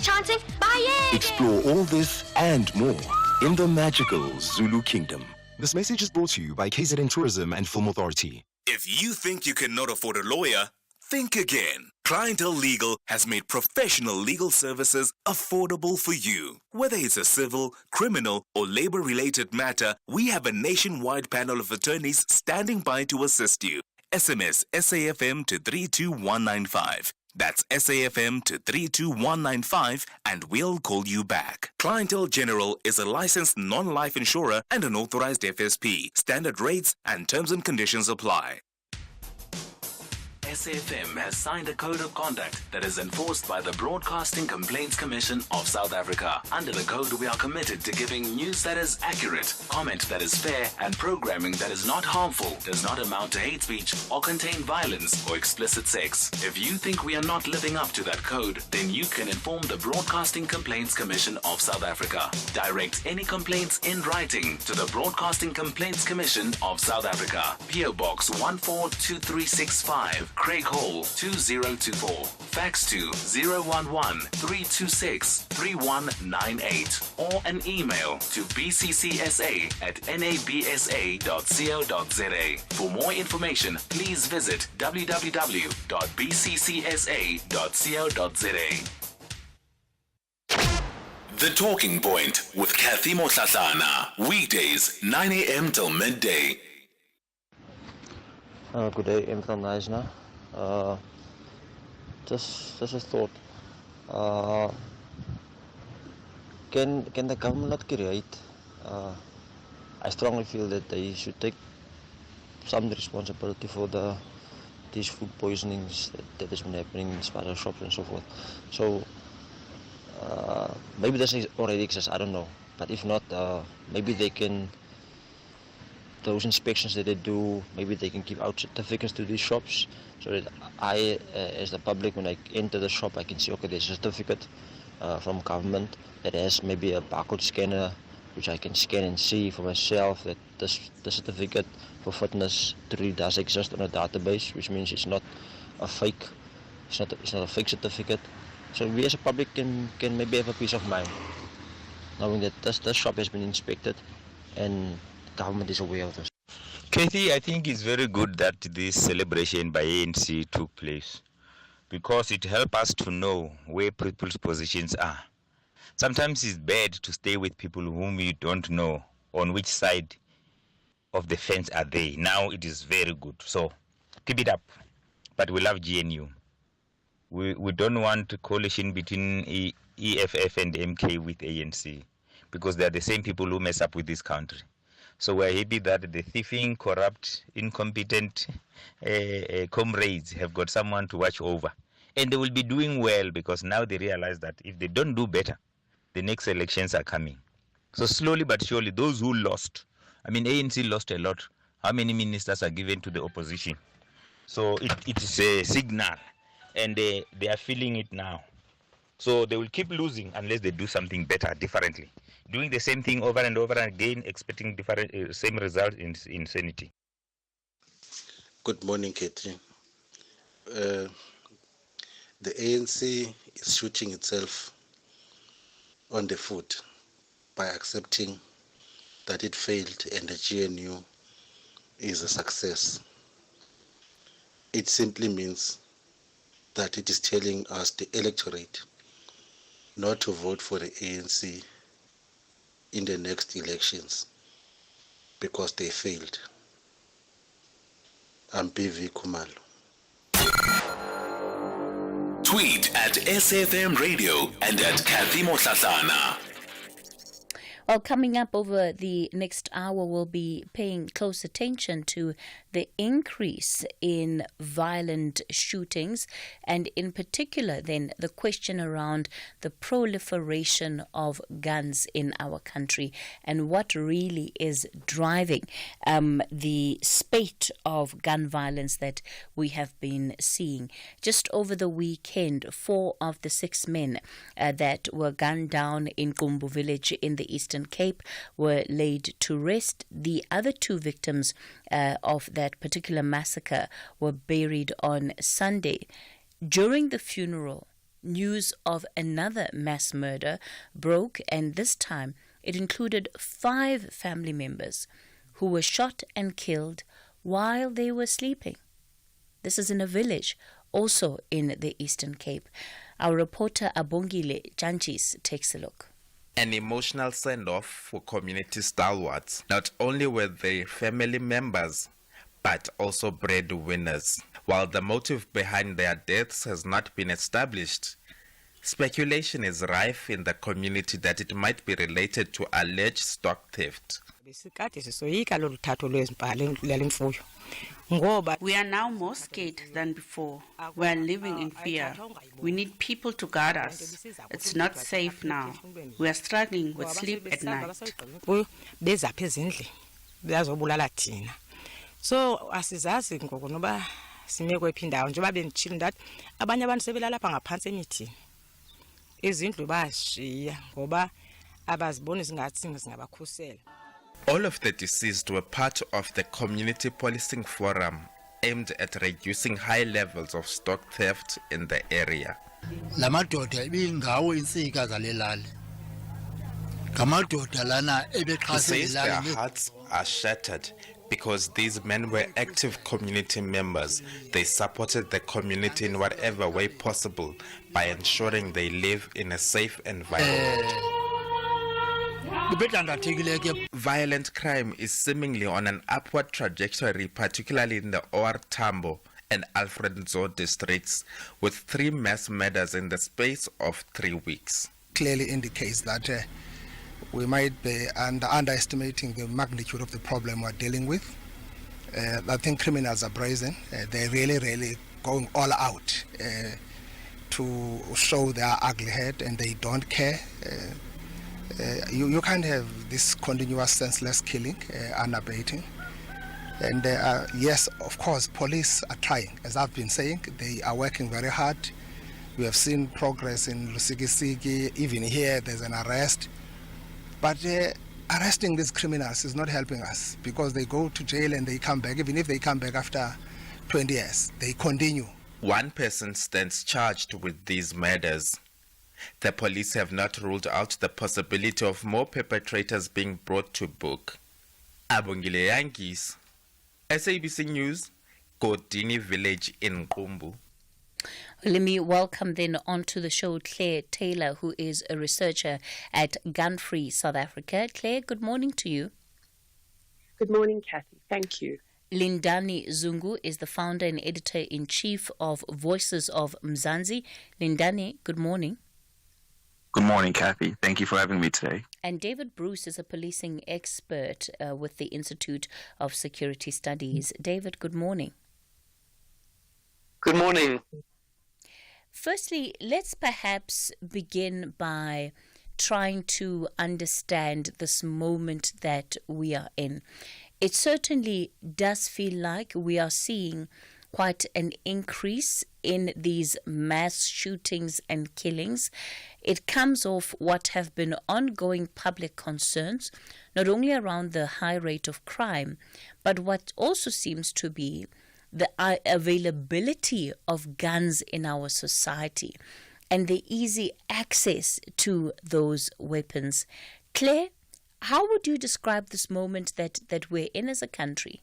chanting, Baye! Explore all this and more in the magical Zulu Kingdom. This message is brought to you by KZN Tourism and Film Authority. If you think you cannot afford a lawyer, think again. Clientele Legal has made professional legal services affordable for you. Whether it's a civil, criminal, or labor-related matter, we have a nationwide panel of attorneys standing by to assist you. SMS SAFM to 32195. That's SAFM to 32195 and we'll call you back. Clientele General is a licensed non-life insurer and an authorized FSP. Standard rates and terms and conditions apply. SAFM has signed a code of conduct that is enforced by the Broadcasting Complaints Commission of South Africa. Under the code, we are committed to giving news that is accurate, comment that is fair, and programming that is not harmful, does not amount to hate speech, or contain violence or explicit sex. If you think we are not living up to that code, then you can inform the Broadcasting Complaints Commission of South Africa. Direct any complaints in writing to the Broadcasting Complaints Commission of South Africa. PO Box 142365. Craig Hall 2024. Fax to 011-326-3198 or an email to bccsa@nabsa.co.za. For more information, please visit www.bccsa.co.za. The Talking Point with Cathy Mohlahlana. Weekdays 9 a.m. till midday. Good day, Mr. Naisna. Just a thought. Can the government not create? I strongly feel that they should take some responsibility for these food poisonings that has been happening in spice shops and so forth. So maybe this already exists. I don't know. But if not, maybe they can. Those inspections that they do, maybe they can give out certificates to these shops so that I, as the public, when I enter the shop, I can see, okay, there's a certificate from government that has maybe a barcode scanner which I can scan and see for myself that the certificate for fitness truly does exist on a database, which means it's not a fake, it's not a fake certificate. So we as a public can maybe have a peace of mind knowing that this shop has been inspected and government is aware of this. Cathy, I think it's very good that this celebration by ANC took place because it helps us to know where people's positions are. Sometimes it's bad to stay with people whom you don't know on which side of the fence are they. Now it is very good. So keep it up. But we love GNU. We don't want a coalition between EFF and MK with ANC because they are the same people who mess up with this country. So we're happy that the thieving, corrupt, incompetent comrades have got someone to watch over. And they will be doing well because now they realize that if they don't do better, the next elections are coming. So slowly but surely, those who lost, I mean, ANC lost a lot. How many ministers are given to the opposition? So it is a signal, and they are feeling it now. So they will keep losing unless they do something better, differently. Doing the same thing over and over again, expecting different same result in insanity. Good morning, Cathy. The ANC is shooting itself on the foot by accepting that it failed and the GNU is a success. It simply means that it is telling us, the electorate, not to vote for the ANC in the next elections because they failed. I'm PV Kumalo. Tweet at SFM Radio and at Cathy Mohlahlana. Well, coming up over the next hour, we'll be paying close attention to the increase in violent shootings, and in particular then the question around the proliferation of guns in our country and what really is driving the spate of gun violence that we have been seeing. Just over the weekend, 4 of the 6 men that were gunned down in Kumbu village in the Eastern Cape were laid to rest. The other 2 victims of that particular massacre were buried on Sunday. During the funeral, news of another mass murder broke, and this time it included 5 family members who were shot and killed while they were sleeping. This is in a village, also in the Eastern Cape. Our reporter Abongile Janchis takes a look. An emotional send-off for community stalwarts. Not only were they family members, but also breadwinners. While the motive behind their deaths has not been established, speculation is rife in the community that it might be related to alleged stock theft. We are now more scared than before. We are living in fear. We need people to guard us. It's not safe now. We are struggling with sleep at night. So asizazi ngokunoba simekwe phindawo njengoba benditshilo ndathi abanye abantu sebelala lapha ngaphansi emithini. Izindlu bayashiya ngoba abaziboni zingathi singabakhusela. All of the deceased were part of the community policing forum aimed at reducing high levels of stock theft in the area. Lamadoda ibingawo insika zalelali. Ngamadoda lana He ebeqhasa says their ilali. hearts are shattered because these men were active community members. They supported the community in whatever way possible by ensuring they live in a safe environment. Violent crime is seemingly on an upward trajectory, particularly in the OR Tambo and Alfred Nzo districts, with 3 mass murders in the space of 3 weeks. Clearly indicates that we might be underestimating the magnitude of the problem we're dealing with. I think criminals are brazen. They're really going all out to show their ugly head, and they don't care. You can't have this continuous senseless killing unabating. And yes, of course, police are trying. As I've been saying, they are working very hard. We have seen progress in Lusikisiki. Even here, there's an arrest. But arresting these criminals is not helping us, because they go to jail and they come back. Even if they come back after 20 years, they continue. One person stands charged with these murders. The police have not ruled out the possibility of more perpetrators being brought to book. Abongile Yankees, SABC News, Godini Village in Qumbu. Let me welcome then onto the show Claire Taylor, who is a researcher at Gun Free South Africa. Claire, good morning to you. Good morning, Cathy. Thank you. Lindani Zungu is the founder and editor-in-chief of Voices of Mzansi. Lindani, good morning. Good morning, Cathy. Thank you for having me today. And David Bruce is a policing expert with the Institute of Security Studies. David, good morning. Good morning. Firstly, let's perhaps begin by trying to understand this moment that we are in. It certainly does feel like we are seeing quite an increase in these mass shootings and killings. It comes off what have been ongoing public concerns, not only around the high rate of crime, but what also seems to be the availability of guns in our society and the easy access to those weapons. Claire, how would you describe this moment that we're in as a country?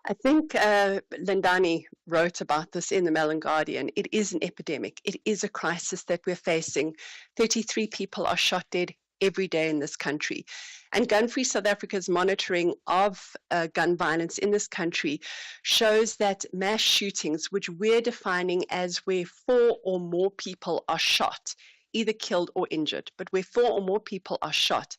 I think Lindani wrote about this in the Mail and Guardian. It is an epidemic. It is a crisis that we're facing. 33 people are shot dead every day in this country. And Gun Free South Africa's monitoring of gun violence in this country shows that mass shootings, which we're defining as where 4 or more people are shot, either killed or injured, but where 4 or more people are shot.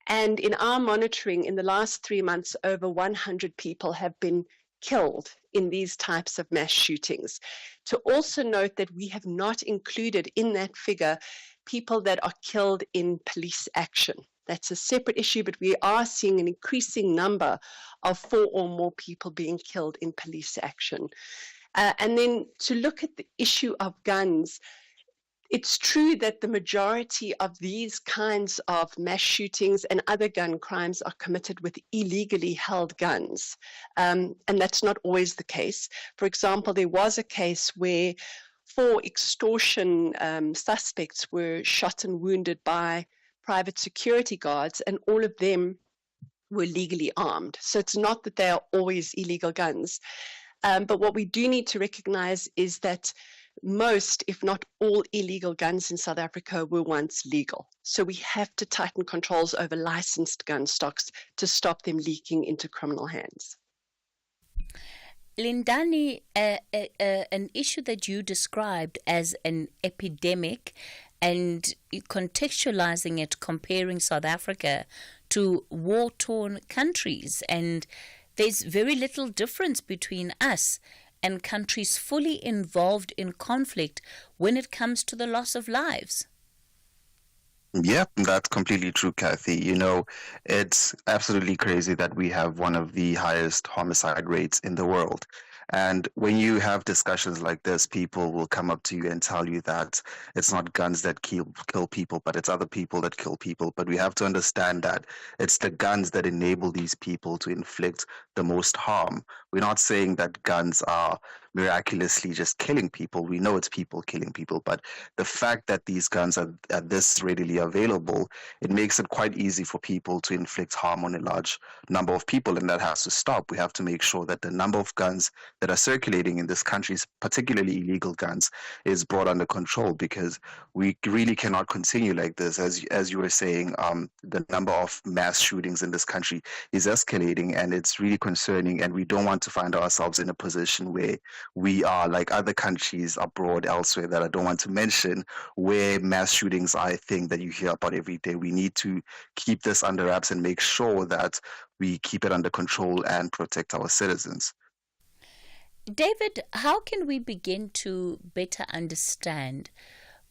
And in our monitoring, in the last 3 months, over 100 people have been killed in these types of mass shootings. To also note that we have not included in that figure people that are killed in police action. That's a separate issue, but we are seeing an increasing number of 4 or more people being killed in police action. And then to look at the issue of guns, it's true that the majority of these kinds of mass shootings and other gun crimes are committed with illegally held guns. And that's not always the case. For example, there was a case where 4 extortion suspects were shot and wounded by private security guards, and all of them were legally armed. So it's not that they are always illegal guns. But what we do need to recognize is that most, if not all, illegal guns in South Africa were once legal. So we have to tighten controls over licensed gun stocks to stop them leaking into criminal hands. Lindani, an issue that you described as an epidemic, and contextualizing it, comparing South Africa to war-torn countries, and there's very little difference between us and countries fully involved in conflict when it comes to the loss of lives. Yep, that's completely true, Cathy. You know, it's absolutely crazy that we have one of the highest homicide rates in the world. And when you have discussions like this, people will come up to you and tell you that it's not guns that kill people, but it's other people that kill people. But we have to understand that it's the guns that enable these people to inflict the most harm. We're not saying that guns are miraculously just killing people. We know it's people killing people, but the fact that these guns are this readily available, it makes it quite easy for people to inflict harm on a large number of people, and that has to stop. We have to make sure that the number of guns that are circulating in this country, particularly illegal guns, is brought under control, because we really cannot continue like this. As you were saying, the number of mass shootings in this country is escalating, and it's really concerning, and we don't want to find ourselves in a position where we are like other countries abroad elsewhere that I don't want to mention, where mass shootings are a thing that you hear about every day. We need to keep this under wraps and make sure that we keep it under control and protect our citizens. David, how can we begin to better understand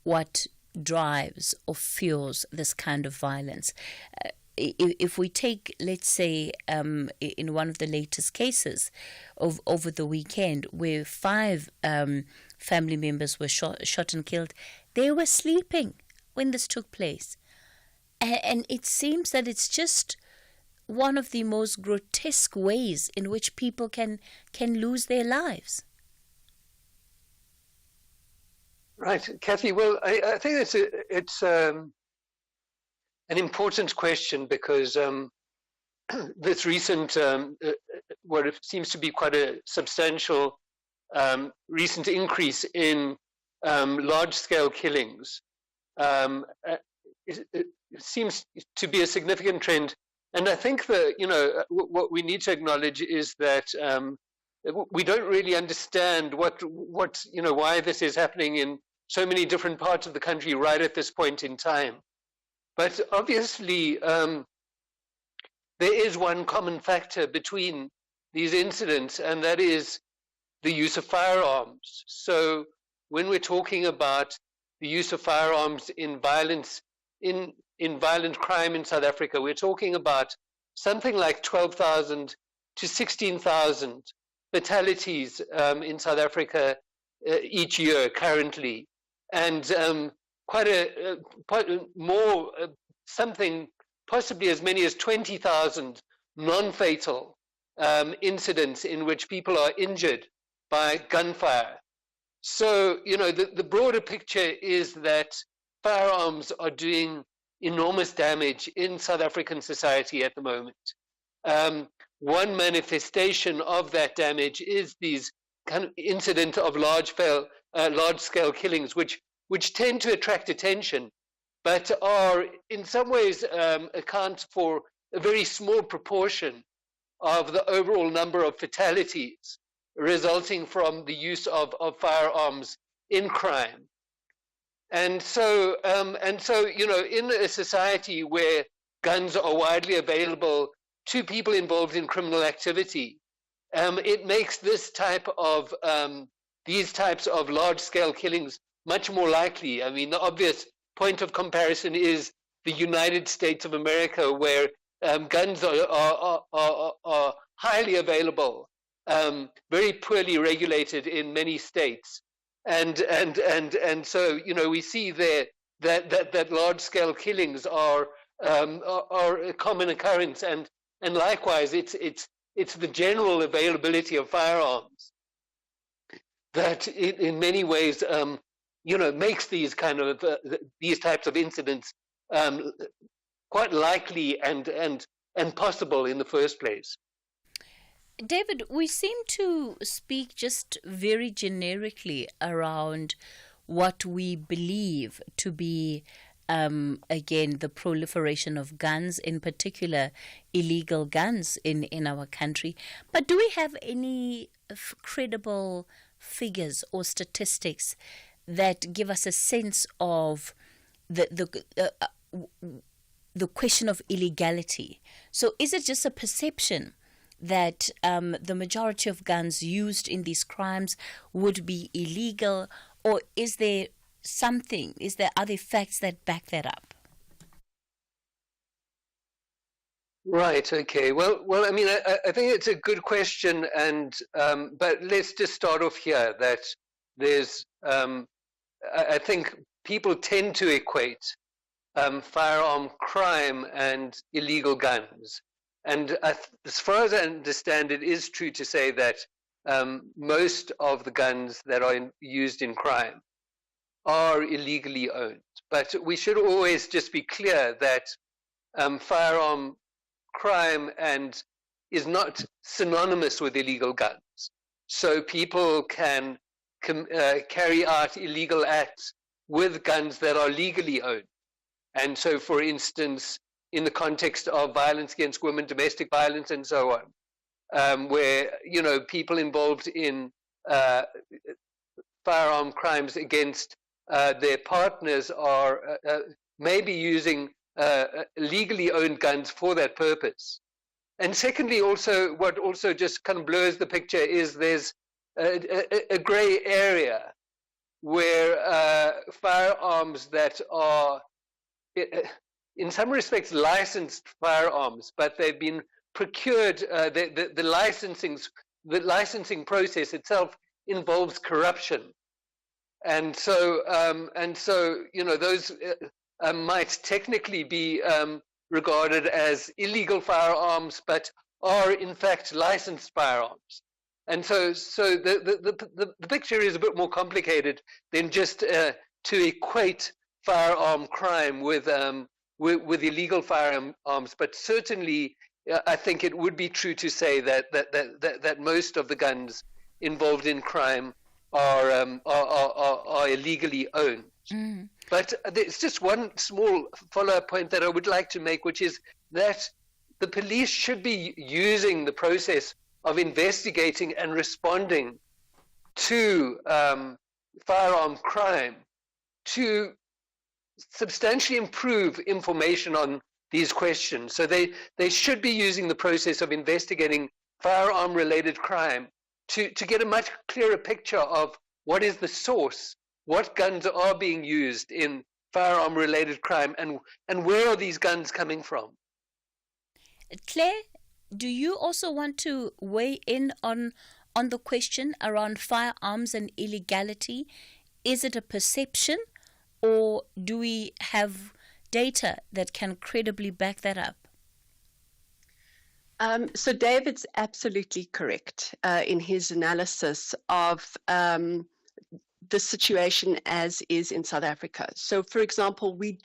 what drives or fuels this kind of violence? If we take, let's say, in one of the latest cases of over the weekend, where 5 family members were shot and killed, they were sleeping when this took place. And it seems that it's just one of the most grotesque ways in which people can lose their lives. Right, Cathy. Well, I think it's an important question, because this recent, what it seems to be quite a substantial recent increase in large-scale killings, it seems to be a significant trend. And I think that, what we need to acknowledge is that we don't really understand what why this is happening in so many different parts of the country right at this point in time. But obviously, there is one common factor between these incidents, and that is the use of firearms. So when we're talking about the use of firearms in violence, in violent crime in South Africa, we're talking about something like 12,000 to 16,000 fatalities in South Africa each year currently, and something possibly as many as 20,000 non-fatal incidents in which people are injured by gunfire. So, the broader picture is that firearms are doing enormous damage in South African society at the moment. One manifestation of that damage is these kind of incident of large-scale killings, which tend to attract attention, but are in some ways account for a very small proportion of the overall number of fatalities resulting from the use of firearms in crime. And so, in a society where guns are widely available to people involved in criminal activity, it makes these types of large-scale killings much more likely. I mean, the obvious point of comparison is the United States of America, where guns are highly available, very poorly regulated in many states, and so we see there that large-scale killings are a common occurrence, and likewise it's the general availability of firearms. that it, in many ways, makes these these types of incidents quite likely and possible in the first place. David, we seem to speak just very generically around what we believe to be, again, the proliferation of guns, in particular illegal guns in our country. But do we have any credible figures or statistics that give us a sense of the question of illegality? So is it just a perception that the majority of guns used in these crimes would be illegal, or is there other facts that back that up? Right. Okay. Well. I mean, I think it's a good question, and but let's just start off here. That there's, I think people tend to equate firearm crime and illegal guns, and as far as I understand, it is true to say that most of the guns that are used in crime are illegally owned. But we should always just be clear that firearm crime is not synonymous with illegal guns. So people can carry out illegal acts with guns that are legally owned. And so, for instance, in the context of violence against women, domestic violence, and so on, where people involved in firearm crimes against their partners are maybe using legally owned guns for that purpose. And secondly, also, what also just kind of blurs the picture is there's a gray area where firearms that are, in some respects, licensed firearms, but they've been procured. The licensing process itself involves corruption, and so those might technically be regarded as illegal firearms, but are in fact licensed firearms. And so the picture is a bit more complicated than just to equate firearm crime with illegal firearms. But certainly, I think it would be true to say that most of the guns involved in crime are illegally owned. Mm. But there's just one small follow-up point that I would like to make, which is that the police should be using the process of investigating and responding to firearm crime to substantially improve information on these questions. So they should be using the process of investigating firearm-related crime to get a much clearer picture of what is the source, what guns are being used in firearm-related crime, and where are these guns coming from? Claire, do you also want to weigh in on the question around firearms and illegality? Is it a perception, or do we have data that can credibly back that up? So David's absolutely correct in his analysis of the situation as is in South Africa. So, for example, we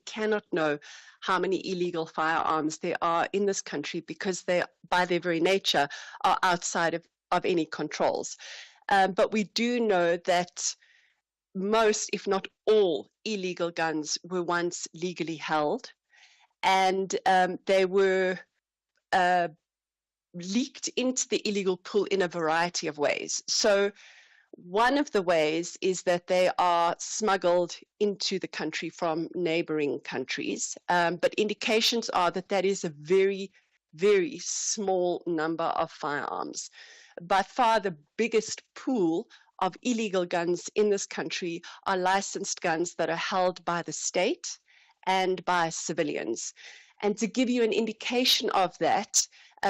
cannot know how many illegal firearms there are in this country because they, by their very nature, are outside of any controls. But we do know that most, if not all, illegal guns were once legally held, and they were leaked into the illegal pool in a variety of ways. So one of the ways is that they are smuggled into the country from neighboring countries, but indications are that is a very, very small number of firearms. By far the biggest pool of illegal guns in this country are licensed guns that are held by the state and by civilians. And to give you an indication of that,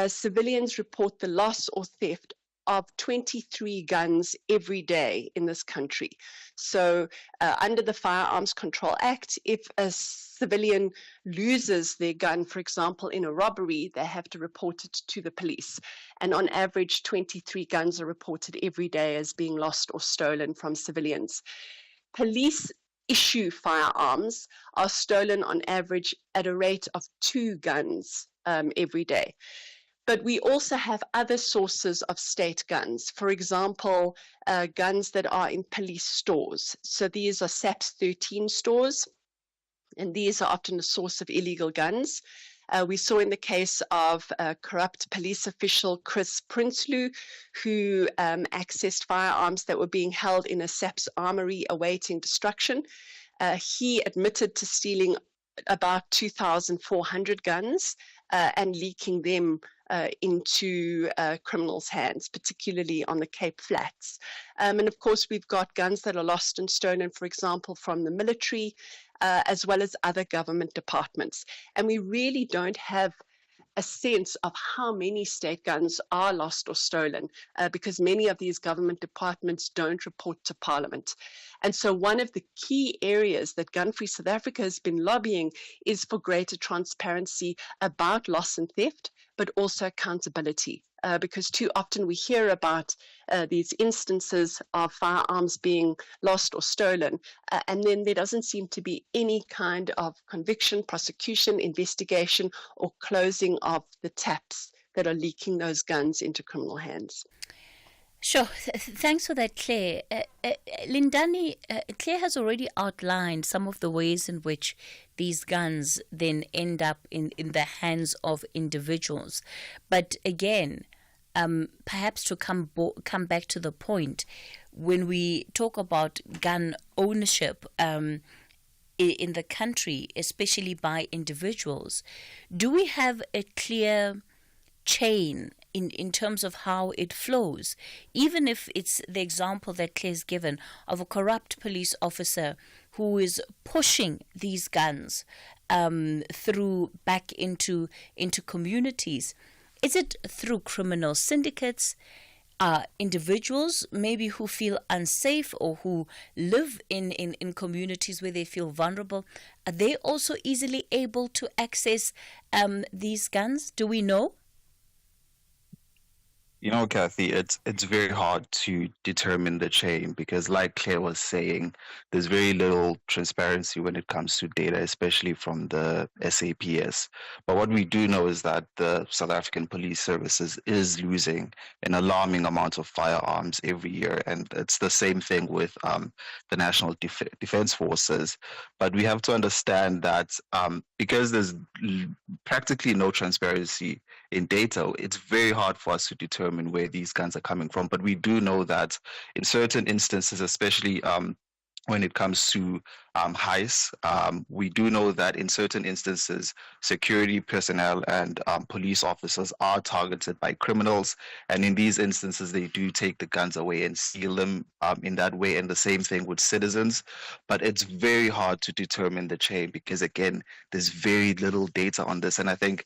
civilians report the loss or theft of 23 guns every day in this country. So under the Firearms Control Act, if a civilian loses their gun, for example, in a robbery, they have to report it to the police. And on average, 23 guns are reported every day as being lost or stolen from civilians. Police issue firearms are stolen on average at a rate of 2 guns every day. But we also have other sources of state guns. For example, guns that are in police stores. So these are SAPS 13 stores, and these are often a source of illegal guns. We saw in the case of corrupt police official Chris Prinsloo, who accessed firearms that were being held in a SAPS armory awaiting destruction. He admitted to stealing about 2,400 guns and leaking them into criminals' hands, particularly on the Cape Flats. And of course, we've got guns that are lost and stolen, for example, from the military, as well as other government departments. And we really don't have a sense of how many state guns are lost or stolen because many of these government departments don't report to Parliament. And so one of the key areas that Gun Free South Africa has been lobbying is for greater transparency about loss and theft, but also accountability. Because too often we hear about these instances of firearms being lost or stolen, and then there doesn't seem to be any kind of conviction, prosecution, investigation, or closing of the taps that are leaking those guns into criminal hands. Sure. Thanks for that, Claire. Lindani, Claire has already outlined some of the ways in which these guns then end up in the hands of individuals. But again, perhaps to come back to the point, when we talk about gun ownership in the country, especially by individuals, do we have a clear chain in terms of how it flows, even if it's the example that Claire's given of a corrupt police officer who is pushing these guns through back into communities? Is it through criminal syndicates, individuals maybe who feel unsafe or who live in communities where they feel vulnerable? Are they also easily able to access these guns? Do we know? You know, Cathy, it's very hard to determine the chain because, like Claire was saying, there's very little transparency when it comes to data, especially from the SAPS. But what we do know is that the South African Police Services is losing an alarming amount of firearms every year, and it's the same thing with the National Defense Forces. But we have to understand that because there's practically no transparency in data, it's very hard for us to determine where these guns are coming from. But we do know that in certain instances, especially when it comes to heists, we do know that in certain instances, security personnel and police officers are targeted by criminals. And in these instances, they do take the guns away and steal them in that way. And the same thing with citizens. But it's very hard to determine the chain because, again, there's very little data on this. And I think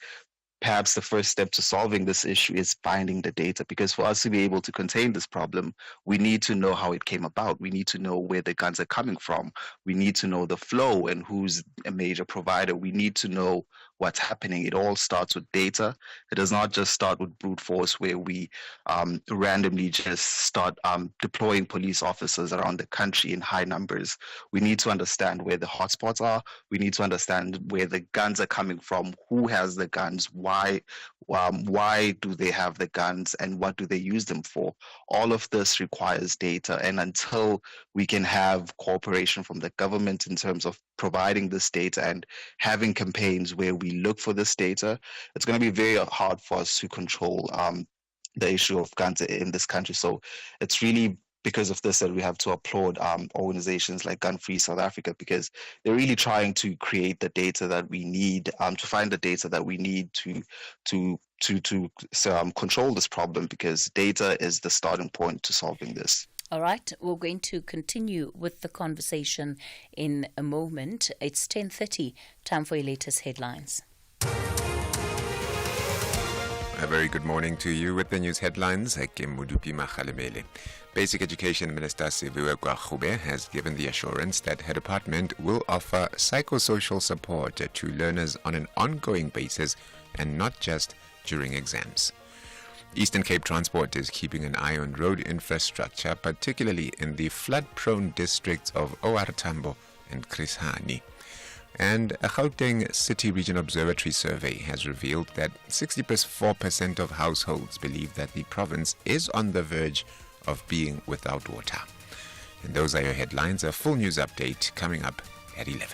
perhaps the first step to solving this issue is finding the data, because for us to be able to contain this problem, we need to know how it came about. We need to know where the guns are coming from. We need to know the flow and who's a major provider. We need to know what's happening. It all starts with data. It does not just start with brute force where we randomly just start deploying police officers around the country in high numbers. We need to understand where the hotspots are. We need to understand where the guns are coming from, who has the guns, why do they have the guns, and what do they use them for. All of this requires data, and until we can have cooperation from the government in terms of providing this data and having campaigns where we look for this data, it's going to be very hard for us to control the issue of guns in this country. So it's really because of this that we have to applaud organizations like Gun Free South Africa, because they're really trying to create the data that we need, to find the data that we need to control this problem, because data is the starting point to solving this. All right, we're going to continue with the conversation in a moment. It's 10:30, time for your latest headlines. A very good morning to you. With the news headlines, Kim Mudupi Makhalemele. Basic Education Minister Siviwe Gwakgobe has given the assurance that her department will offer psychosocial support to learners on an ongoing basis and not just during exams. Eastern Cape Transport is keeping an eye on road infrastructure, particularly in the flood-prone districts of OR Tambo and Chris Hani. And a Gauteng City Region Observatory survey has revealed that 64% of households believe that the province is on the verge of being without water. And those are your headlines. A full news update coming up at 11.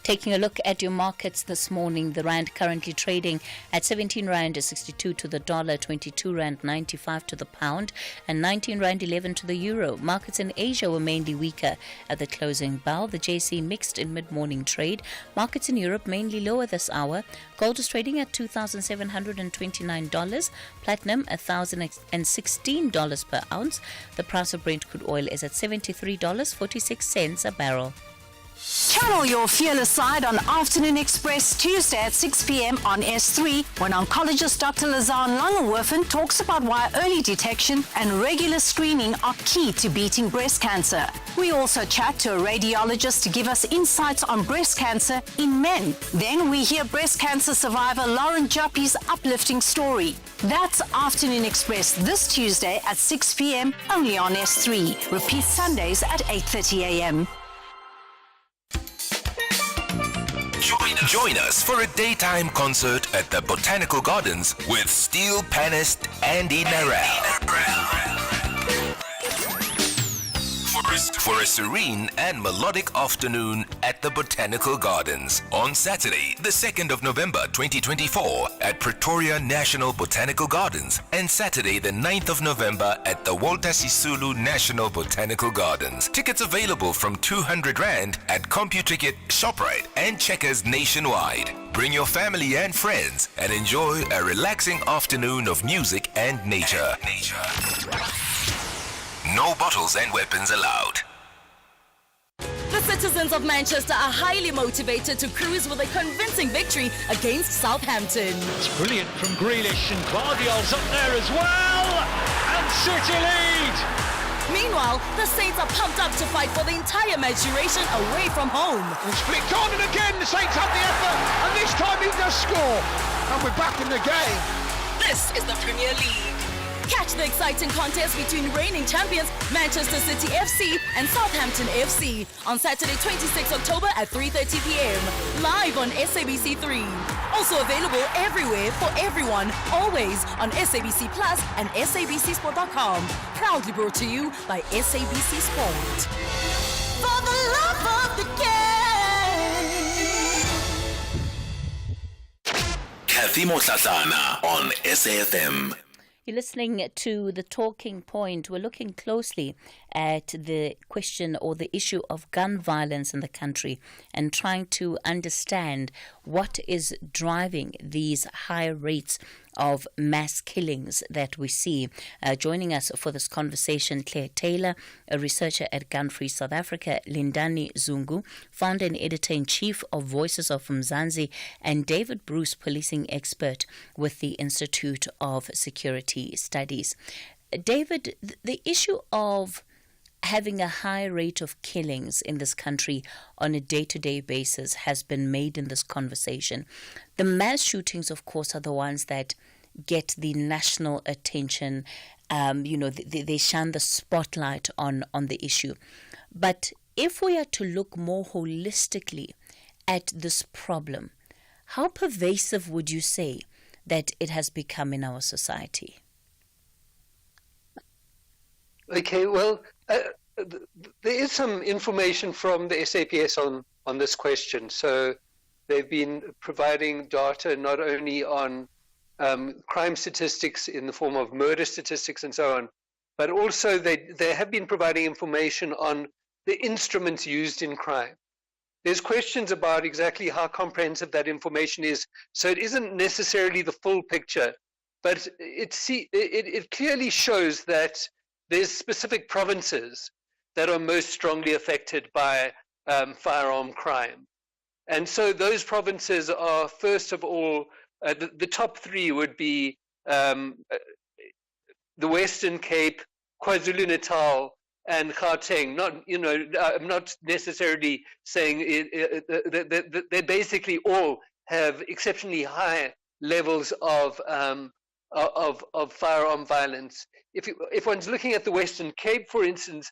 Taking a look at your markets this morning, the rand currently trading at 17 rand 62 to the dollar, 22 rand 95 to the pound, and 19 rand 11 to the euro. Markets in Asia were mainly weaker at the closing bell. The JC mixed in mid-morning trade. Markets in Europe mainly lower this hour. Gold is trading at $2,729. Platinum $1,016 per ounce. The price of Brent crude oil is at $73.46 a barrel. Channel your fearless side on Afternoon Express Tuesday at 6 p.m. on S3 when oncologist Dr. Lazan Langewerfen talks about why early detection and regular screening are key to beating breast cancer. We also chat to a radiologist to give us insights on breast cancer in men. Then we hear breast cancer survivor Lauren Juppy's uplifting story. That's Afternoon Express this Tuesday at 6 p.m. only on S3. Repeat Sundays at 8:30 a.m. Join us for a daytime concert at the Botanical Gardens with steel panist Andy Narell. For a serene and melodic afternoon at the Botanical Gardens on Saturday, the 2nd of November 2024 at Pretoria National Botanical Gardens, and Saturday the 9th of November at the Walter Sisulu National Botanical Gardens. Tickets available from 200 Rand at CompuTicket, ShopRite and Checkers nationwide. Bring your family and friends and enjoy a relaxing afternoon of music and nature. No bottles and weapons allowed. The citizens of Manchester are highly motivated to cruise with a convincing victory against Southampton. It's brilliant from Grealish, and Guardiola's up there as well, and City lead. Meanwhile, the Saints are pumped up to fight for the entire match duration away from home. It's flicked on, and again the Saints have the effort, and this time he does score, and we're back in the game. This is the Premier League. Catch the exciting contest between reigning champions Manchester City FC and Southampton FC on Saturday 26 October at 3:30 p.m. live on SABC3. Also available everywhere for everyone, always on SABC Plus and SABCSport.com. Proudly brought to you by SABC Sport. For the love of the game. Cathy Mohlahlana on SAFM. You're listening to The Talking Point. We're looking closely at the question or the issue of gun violence in the country and trying to understand what is driving these high rates of mass killings that we see. Joining us for this conversation, Claire Taylor, a researcher at Gun Free South Africa, Lindani Zungu, founder and editor-in-chief of Voices of Mzansi, and David Bruce, policing expert with the Institute of Security Studies. David, the issue of having a high rate of killings in this country on a day-to-day basis has been made in this conversation. The mass shootings, of course, are the ones that get the national attention. They shine the spotlight on the issue. But if we are to look more holistically at this problem, how pervasive would you say that it has become in our society? Okay, well, there is some information from the SAPS on this question. So they've been providing data not only on crime statistics in the form of murder statistics and so on, but also they have been providing information on the instruments used in crime. There's questions about exactly how comprehensive that information is. So it isn't necessarily the full picture, but it clearly shows that there's specific provinces that are most strongly affected by firearm crime. And so those provinces are, first of all, the top three would be the Western Cape, KwaZulu-Natal, and Gauteng. I'm not necessarily saying they basically all have exceptionally high levels of firearm violence. If one's looking at the Western Cape, for instance,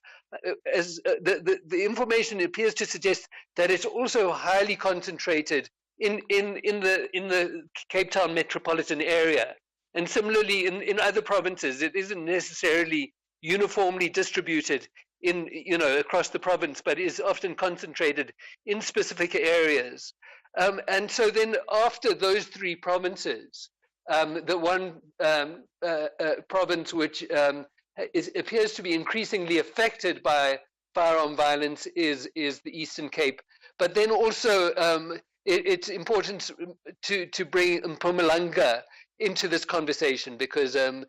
as the information appears to suggest that it's also highly concentrated in the Cape Town metropolitan area, and similarly in other provinces, it isn't necessarily uniformly distributed across the province, but is often concentrated in specific areas. And so then after those three provinces, the one province which appears to be increasingly affected by firearm violence is the Eastern Cape. But then also it's important to bring Mpumalanga into this conversation, because the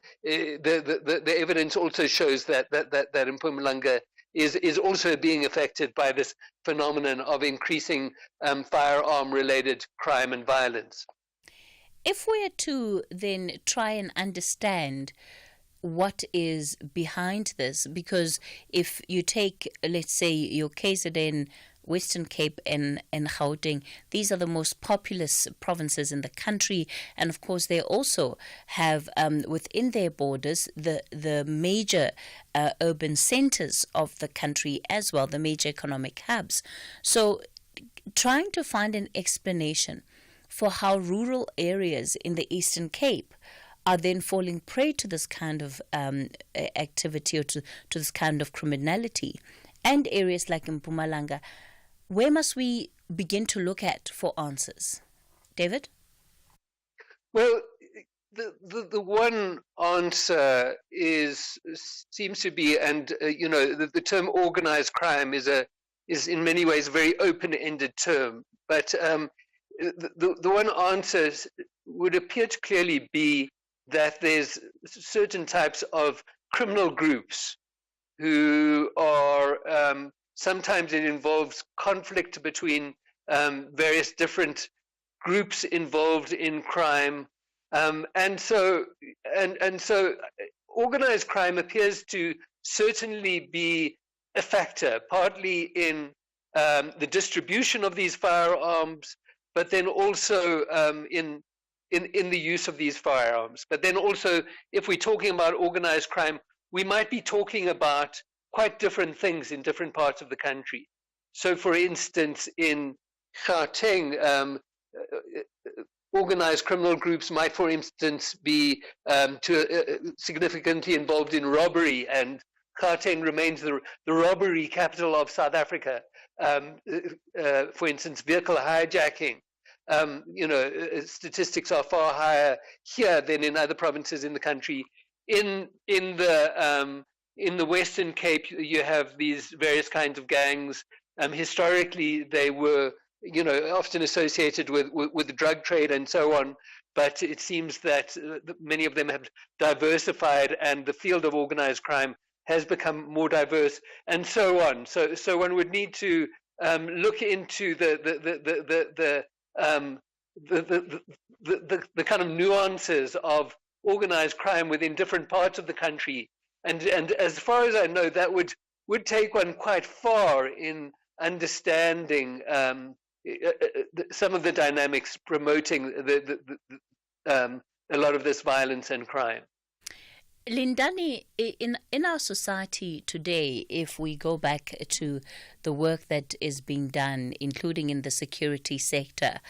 evidence also shows that Mpumalanga is also being affected by this phenomenon of increasing firearm-related crime and violence. If we're to then try and understand what is behind this, because if you take, let's say, your KZN, Western Cape and Gauteng, these are the most populous provinces in the country, and of course they also have within their borders the major urban centers of the country as well, the major economic hubs. So trying to find an explanation for how rural areas in the Eastern Cape are then falling prey to this kind of activity, or to this kind of criminality, and areas like Mpumalanga, where must we begin to look at for answers? David? Well, the one answer seems to be, and the term organized crime is in many ways a very open-ended term, but the one answer would appear to clearly be that there's certain types of criminal groups who are sometimes it involves conflict between various different groups involved in crime, and so organized crime appears to certainly be a factor, partly in the distribution of these firearms, but then also in the use of these firearms. But then also, if we're talking about organized crime, we might be talking about quite different things in different parts of the country. So, for instance, in Gauteng, organized criminal groups might, for instance, be significantly involved in robbery, and Gauteng remains the robbery capital of South Africa. For instance, vehicle hijacking. Statistics are far higher here than in other provinces in the country. In the Western Cape, you have these various kinds of gangs. Historically, they were, often associated with the drug trade and so on. But it seems that many of them have diversified, and the field of organized crime has become more diverse, and so on. So one would need to look into the kind of nuances of organized crime within different parts of the country. And as far as I know, that would take one quite far in understanding some of the dynamics promoting a lot of this violence and crime. Lindani, in our society today, if we go back to the work that is being done, including in the security sector,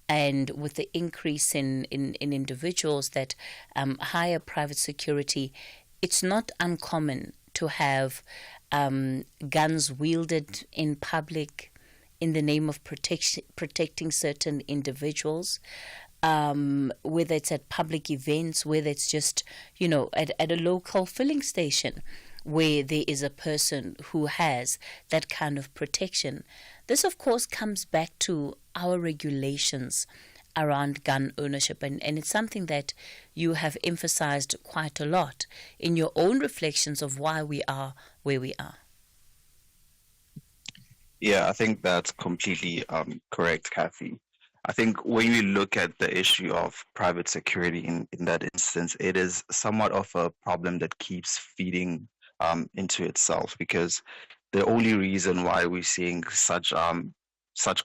and with the increase in individuals that hire private security, it's not uncommon to have guns wielded in public in the name of protecting certain individuals. Whether it's at public events, whether it's just, at a local filling station where there is a person who has that kind of protection. This, of course, comes back to our regulations around gun ownership, and it's something that you have emphasized quite a lot in your own reflections of why we are where we are. Yeah, I think that's completely correct, Cathy. I think when you look at the issue of private security in that instance, it is somewhat of a problem that keeps feeding into itself, because the only reason why we're seeing such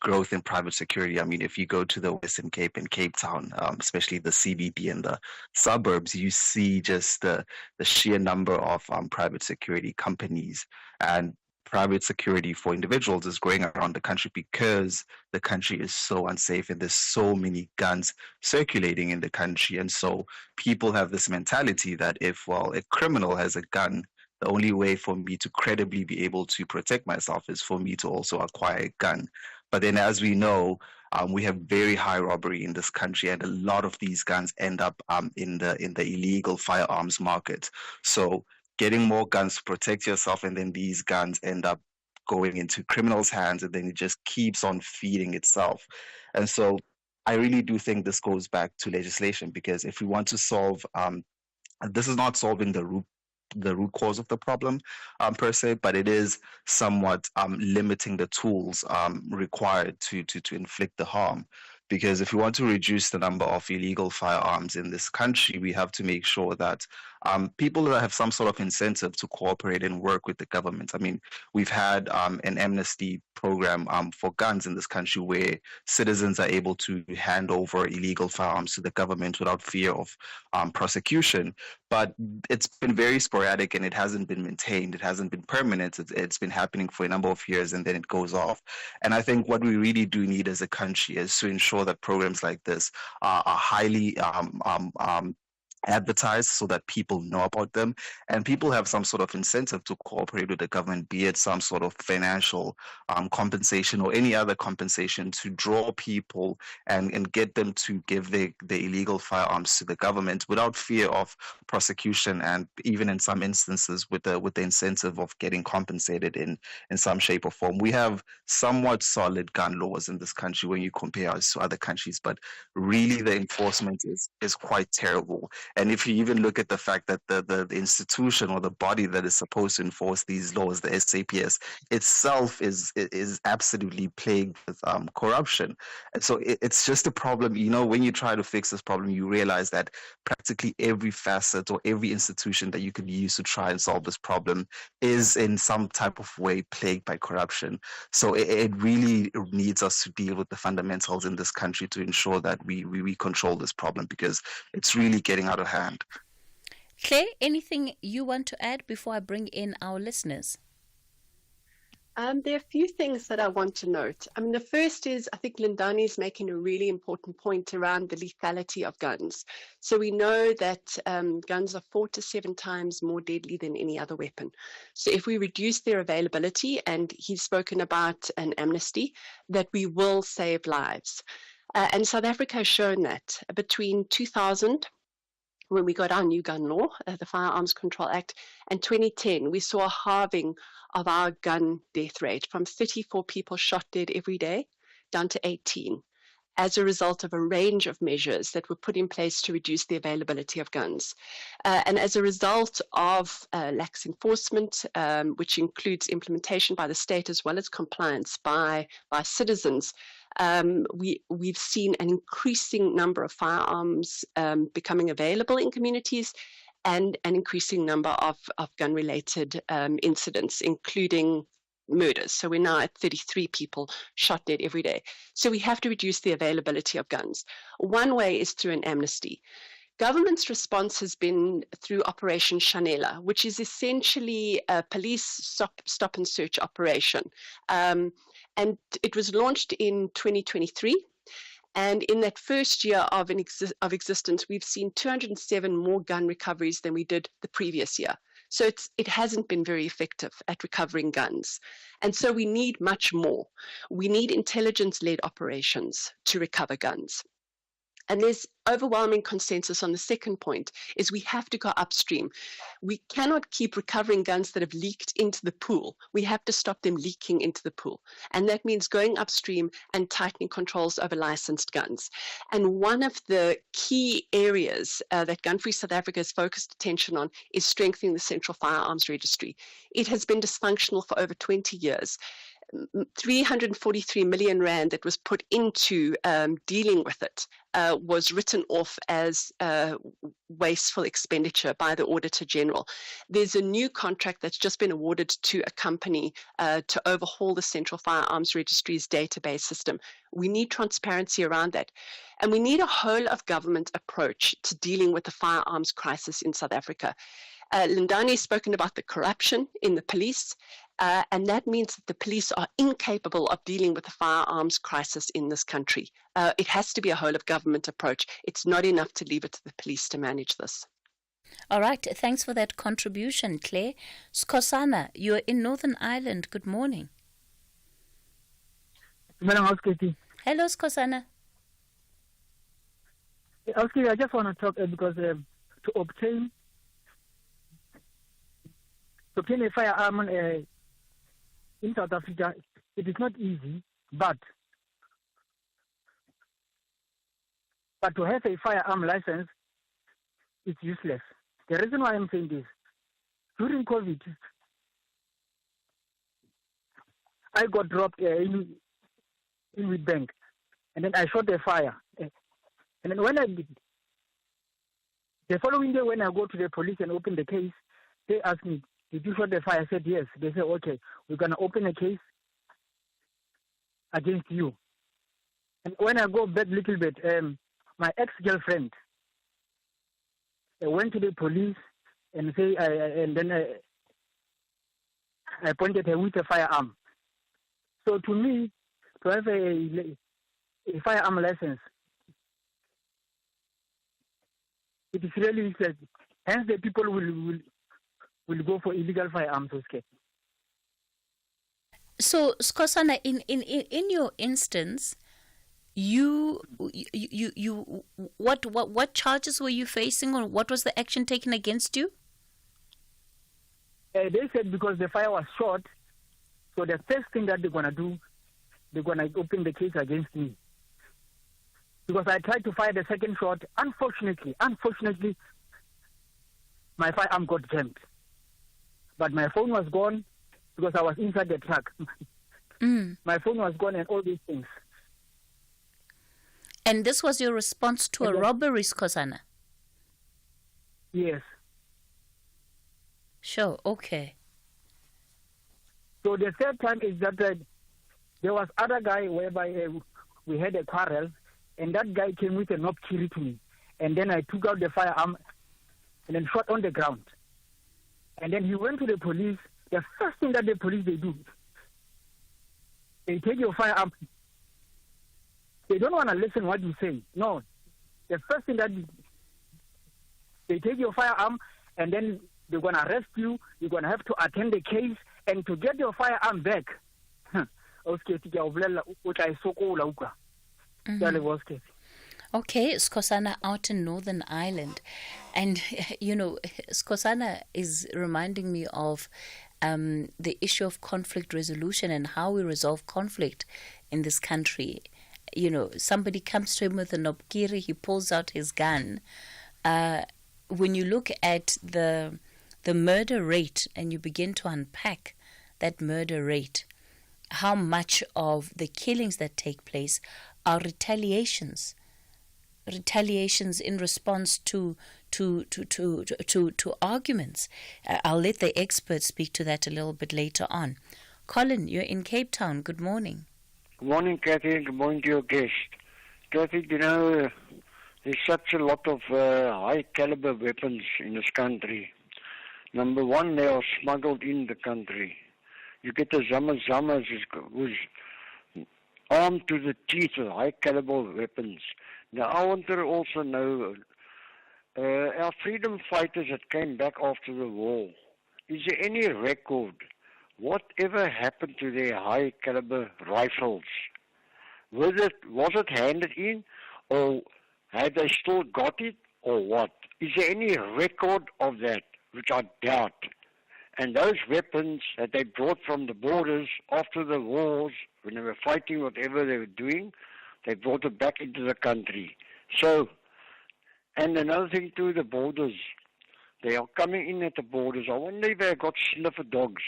growth in private security, I mean, if you go to the Western Cape and Cape Town, especially the CBD and the suburbs, you see just the sheer number of private security companies, and private security for individuals is growing around the country because the country is so unsafe and there's so many guns circulating in the country. And so people have this mentality that if a criminal has a gun, the only way for me to credibly be able to protect myself is for me to also acquire a gun. But then, as we know, we have very high robbery in this country, and a lot of these guns end up in the illegal firearms market. So getting more guns to protect yourself, and then these guns end up going into criminals' hands, and then it just keeps on feeding itself. And so I really do think this goes back to legislation, because if we want to solve, this is not solving the root cause of the problem per se, but it is somewhat limiting the tools required to inflict the harm. Because if we want to reduce the number of illegal firearms in this country, we have to make sure that people that have some sort of incentive to cooperate and work with the government. I mean, we've had an amnesty program for guns in this country where citizens are able to hand over illegal firearms to the government without fear of prosecution. But it's been very sporadic and it hasn't been maintained. It hasn't been permanent. It's been happening for a number of years and then it goes off. And I think what we really do need as a country is to ensure that programs like this are highly advertised so that people know about them, and people have some sort of incentive to cooperate with the government, be it some sort of financial compensation or any other compensation to draw people and get them to give the illegal firearms to the government without fear of prosecution, and even in some instances with the incentive of getting compensated in some shape or form. We have somewhat solid gun laws in this country when you compare us to other countries, but really the enforcement is quite terrible. And if you even look at the fact that the institution or the body that is supposed to enforce these laws, the SAPS itself is absolutely plagued with corruption. And so it's just a problem. You know, when you try to fix this problem, you realize that practically every facet or every institution that you could use to try and solve this problem is in some type of way plagued by corruption. So it really needs us to deal with the fundamentals in this country to ensure that we control this problem, because it's really getting out of hand. Claire, anything you want to add before I bring in our listeners? There are a few things that I want to note. I mean, the first is, I think Lindani is making a really important point around the lethality of guns. So we know that guns are 4 to 7 times more deadly than any other weapon. So if we reduce their availability, and he's spoken about an amnesty, that we will save lives. And South Africa has shown that between 2000, when we got our new gun law, the Firearms Control Act, and 2010, we saw a halving of our gun death rate from 34 people shot dead every day down to 18, as a result of a range of measures that were put in place to reduce the availability of guns. And as a result of lax enforcement, which includes implementation by the state as well as compliance by citizens, we've seen an increasing number of firearms becoming available in communities, and an increasing number of gun-related incidents, including murders. So we're now at 33 people shot dead every day. So we have to reduce the availability of guns. One way is through an amnesty. Government's response has been through Operation Shanela, which is essentially a police stop and search operation. And it was launched in 2023. And in that first year of existence, we've seen 207 more gun recoveries than we did the previous year. So it hasn't been very effective at recovering guns. And so we need much more. We need intelligence-led operations to recover guns. And there's overwhelming consensus on the second point, is we have to go upstream. We cannot keep recovering guns that have leaked into the pool. We have to stop them leaking into the pool. And that means going upstream and tightening controls over licensed guns. And one of the key areas that Gun Free South Africa has focused attention on is strengthening the Central Firearms Registry. It has been dysfunctional for over 20 years. 343 million rand that was put into dealing with it was written off as wasteful expenditure by the Auditor General. There's a new contract that's just been awarded to a company to overhaul the Central Firearms Registry's database system. We need transparency around that. And we need a whole of government approach to dealing with the firearms crisis in South Africa. Lindani has spoken about the corruption in the police, and that means that the police are incapable of dealing with the firearms crisis in this country. It has to be a whole of government approach. It's not enough to leave it to the police to manage this. All right, thanks for that contribution, Claire. Skosana, you're in Northern Ireland. Good morning. Hello, Skosana. I just want to talk because to obtain a firearm in South Africa, it is not easy, but to have a firearm license, it's useless. The reason why I'm saying this, during COVID, I got dropped in Witbank, and then I shot a fire. And then when the following day, when I go to the police and open the case, they ask me, did you shot the fire? I said, yes. They said, okay, we're going to open a case against you. And when I go back a little bit, my ex-girlfriend went to the police and then I pointed her with a firearm. So to me, to have a firearm license, it is really useless. Hence, the people will go for illegal firearms. Okay. So, Skosana, in your instance, what charges were you facing, or what was the action taken against you? They said because the fire was short, so the first thing that they're gonna do, they're gonna open the case against me. Because I tried to fire the second shot. Unfortunately, my firearm got jammed. But my phone was gone because I was inside the truck. My phone was gone and all these things. And this was your response to a robbery, Skosana? Yes. Sure, okay. So the third time is that there was other guy whereby we had a quarrel, and that guy came with a knob kiri to me. And then I took out the firearm and then shot on the ground. And then he went to the police. The first thing that the police they do, they take your firearm. They don't want to listen what you say. No. The first thing that they take your firearm and then they're going to arrest you. You're going to have to attend the case. And to get your firearm back, Okay, Skosana out in Northern Ireland. And, Skosana is reminding me of the issue of conflict resolution and how we resolve conflict in this country. Somebody comes to him with an obkiri, he pulls out his gun. When you look at the murder rate and you begin to unpack that murder rate, how much of the killings that take place are retaliations in response to arguments. I'll let the experts speak to that a little bit later on. Colin, you're in Cape Town. Good morning. Good morning, Cathy. Good morning to your guest. Cathy, there's such a lot of high-caliber weapons in this country. Number one, they are smuggled in the country. You get the Zama who's armed to the teeth with high-caliber weapons. Now, I want to also know, our freedom fighters that came back after the war, is there any record? Whatever happened to their high-caliber rifles? Was it handed in, or had they still got it, or what? Is there any record of that, which I doubt? And those weapons that they brought from the borders after the wars, when they were fighting whatever they were doing, they brought it back into the country. So, and another thing too, the borders. They are coming in at the borders. I wonder if they got sniffer dogs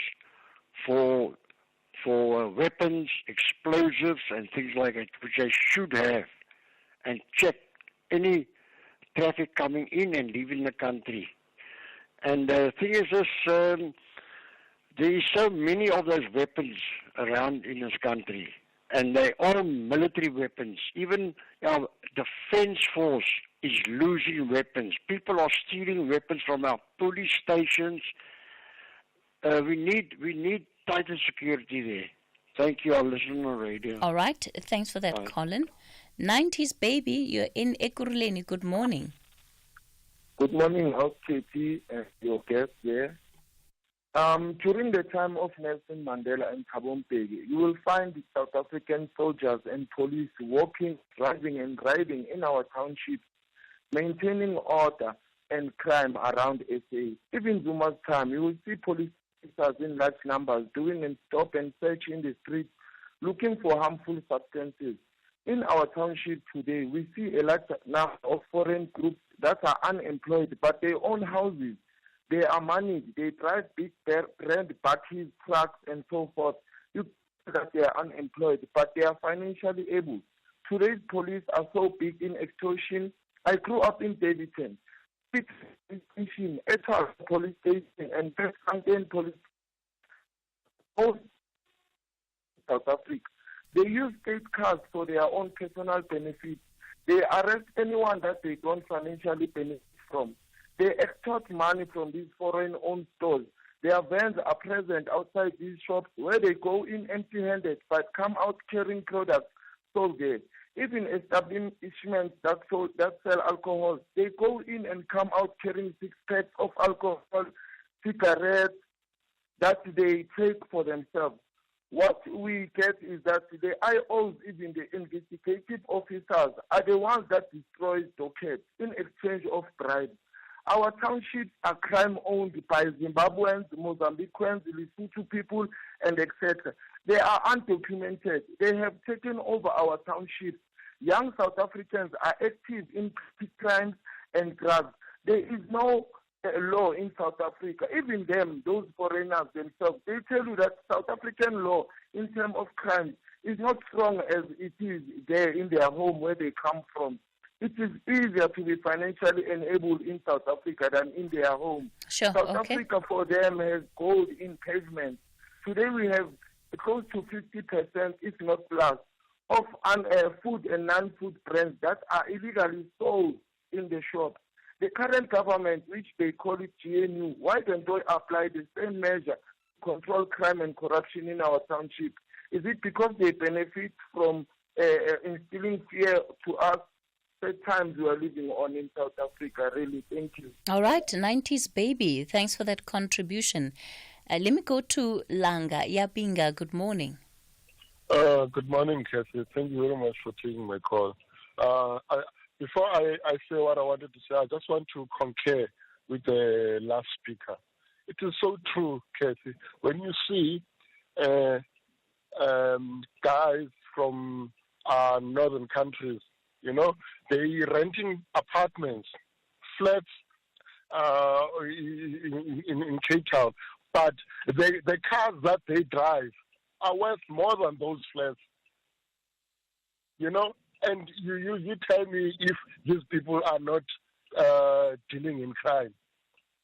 for for weapons, explosives, and things like that, which they should have, and check any traffic coming in and leaving the country. And the thing is this, there is so many of those weapons around in this country, and they are military weapons. Even our defense force is losing weapons. People are stealing weapons from our police stations. We need tighter security there. Thank you. I'll listen on radio. All right. Thanks for that, Bye. Colin. 90s baby, you're in Ekurhuleni. Good morning. Good morning, House Katie and your guest there. During the time of Nelson Mandela and Thabo Mbeki, you will find the South African soldiers and police walking, driving and riding in our townships, maintaining order and crime around SA. Even Zuma's time, you will see police officers in large numbers doing a stop and search in the streets, looking for harmful substances. In our township today, we see a large number of foreign groups that are unemployed, but they own houses. They are money. They drive big brand buses, trucks, and so forth. You see that they are unemployed, but they are financially able. Today's police are so big in extortion. I grew up in Davidson. Station, Etoile police station, and Westfontein police station. South Africa. They use state cars for their own personal benefit. They arrest anyone that they don't financially benefit from. They extort money from these foreign-owned stores. Their vans are present outside these shops where they go in empty-handed but come out carrying products sold there. Even establishments that sell alcohol, they go in and come out carrying 6 packs of alcohol, cigarettes that they take for themselves. What we get is that the IOs, even the investigative officers, are the ones that destroy dockets in exchange of bribes. Our townships are crime-owned by Zimbabweans, Mozambicans, Lesotho people, and etc. They are undocumented. They have taken over our townships. Young South Africans are active in crimes and drugs. There is no law in South Africa. Even them, those foreigners themselves, they tell you that South African law in terms of crime is not strong as it is there in their home where they come from. It is easier to be financially enabled in South Africa than in their home. Sure, South okay. Africa for them has gold in pavement. Today we have close to 50%, if not plus, of food and non-food brands that are illegally sold in the shops. The current government, which they call it GNU, why don't they apply the same measure to control crime and corruption in our township? Is it because they benefit from instilling fear to us at times we are living on in South Africa? Really, thank you. All right, 90s baby, thanks for that contribution. Let me go to Langa. Yabinga, good morning. Good morning, Cathy. Thank you very much for taking my call. Before I say what I wanted to say, I just want to concur with the last speaker. It is so true, Cathy. When you see guys from northern countries, you know, they renting apartments, flats in Cape Town, but the cars that they drive are worth more than those flats. You know, and you tell me if these people are not dealing in crime.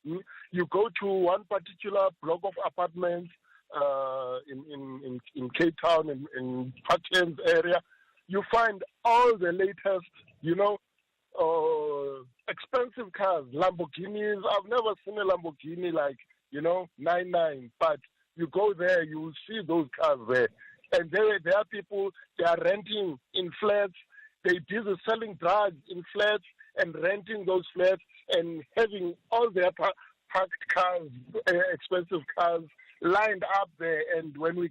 You go to one particular block of apartments in Cape Town, in Parklands area, you find all the latest, you know, expensive cars, Lamborghinis. I've never seen a Lamborghini like, you know, 99, but you go there, you will see those cars there. And there are people, they are renting in flats. They busy selling drugs in flats and renting those flats and having all their parked cars, expensive cars, lined up there. And when we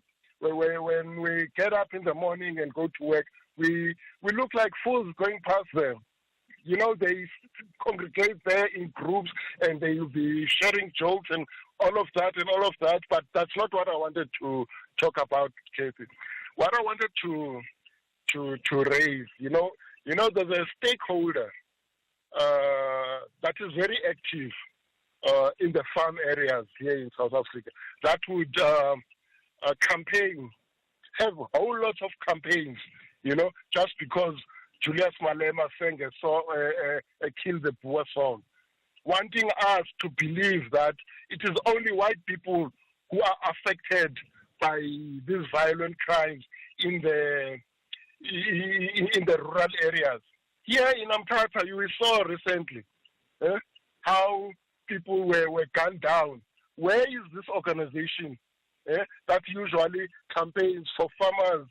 get up in the morning and go to work, we look like fools going past them. You know, they congregate there in groups and they will be sharing jokes and all of that, but that's not what I wanted to talk about, Cathy. What I wanted to raise, you know, there's a stakeholder that is very active in the farm areas here in South Africa that would campaign have a whole lot of campaigns, just because Julius Malema sang a Kill the Boer song, wanting us to believe that it is only white people who are affected by these violent crimes in the rural areas. Here in Amtata, you saw recently how people were gunned down. Where is this organization that usually campaigns for farmers,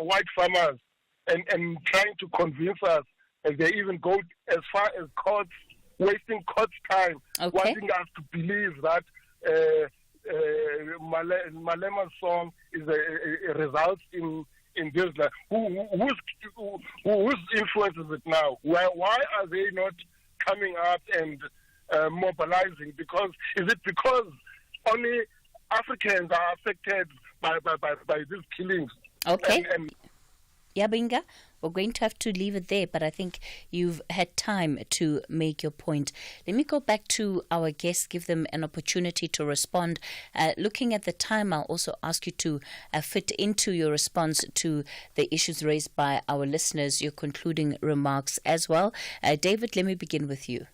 white farmers, and trying to convince us, and they even go as far as courts, wasting courts' time, wanting us to believe that Malema's song is a result in this. Whose influence is it now? Why are they not coming up and mobilizing? Is it because only Africans are affected by these killings? Okay. Yabinga, we're going to have to leave it there, but I think you've had time to make your point. Let me go back to our guests, give them an opportunity to respond. Looking at the time, I'll also ask you to fit into your response to the issues raised by our listeners, your concluding remarks as well. David, let me begin with you.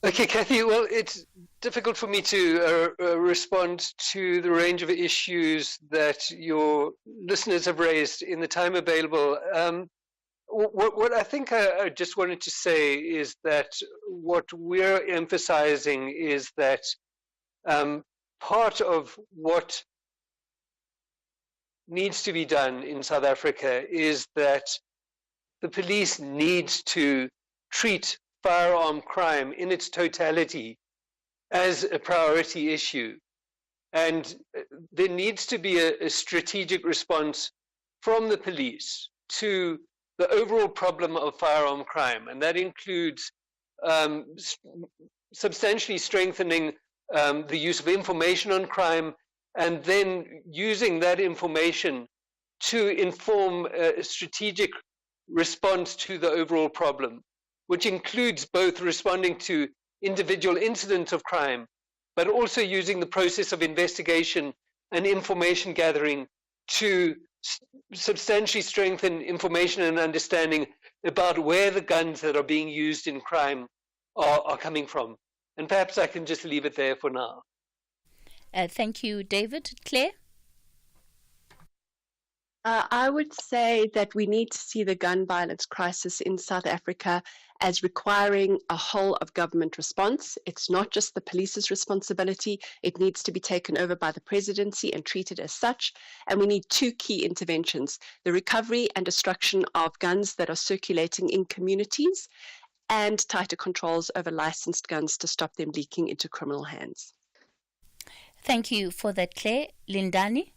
Okay, Cathy, well, it's difficult for me to respond to the range of issues that your listeners have raised in the time available. What I think I just wanted to say is that what we're emphasizing is that part of what needs to be done in South Africa is that the police need to treat firearm crime in its totality as a priority issue. And there needs to be a strategic response from the police to the overall problem of firearm crime. And that includes substantially strengthening the use of information on crime, and then using that information to inform a strategic response to the overall problem, which includes both responding to individual incidents of crime, but also using the process of investigation and information gathering to substantially strengthen information and understanding about where the guns that are being used in crime are coming from. And perhaps I can just leave it there for now. Thank you, David. Claire? I would say that we need to see the gun violence crisis in South Africa as requiring a whole of government response. It's not just the police's responsibility. It needs to be taken over by the presidency and treated as such. And we need two key interventions: the recovery and destruction of guns that are circulating in communities, and tighter controls over licensed guns to stop them leaking into criminal hands. Thank you for that, Claire. Lindani?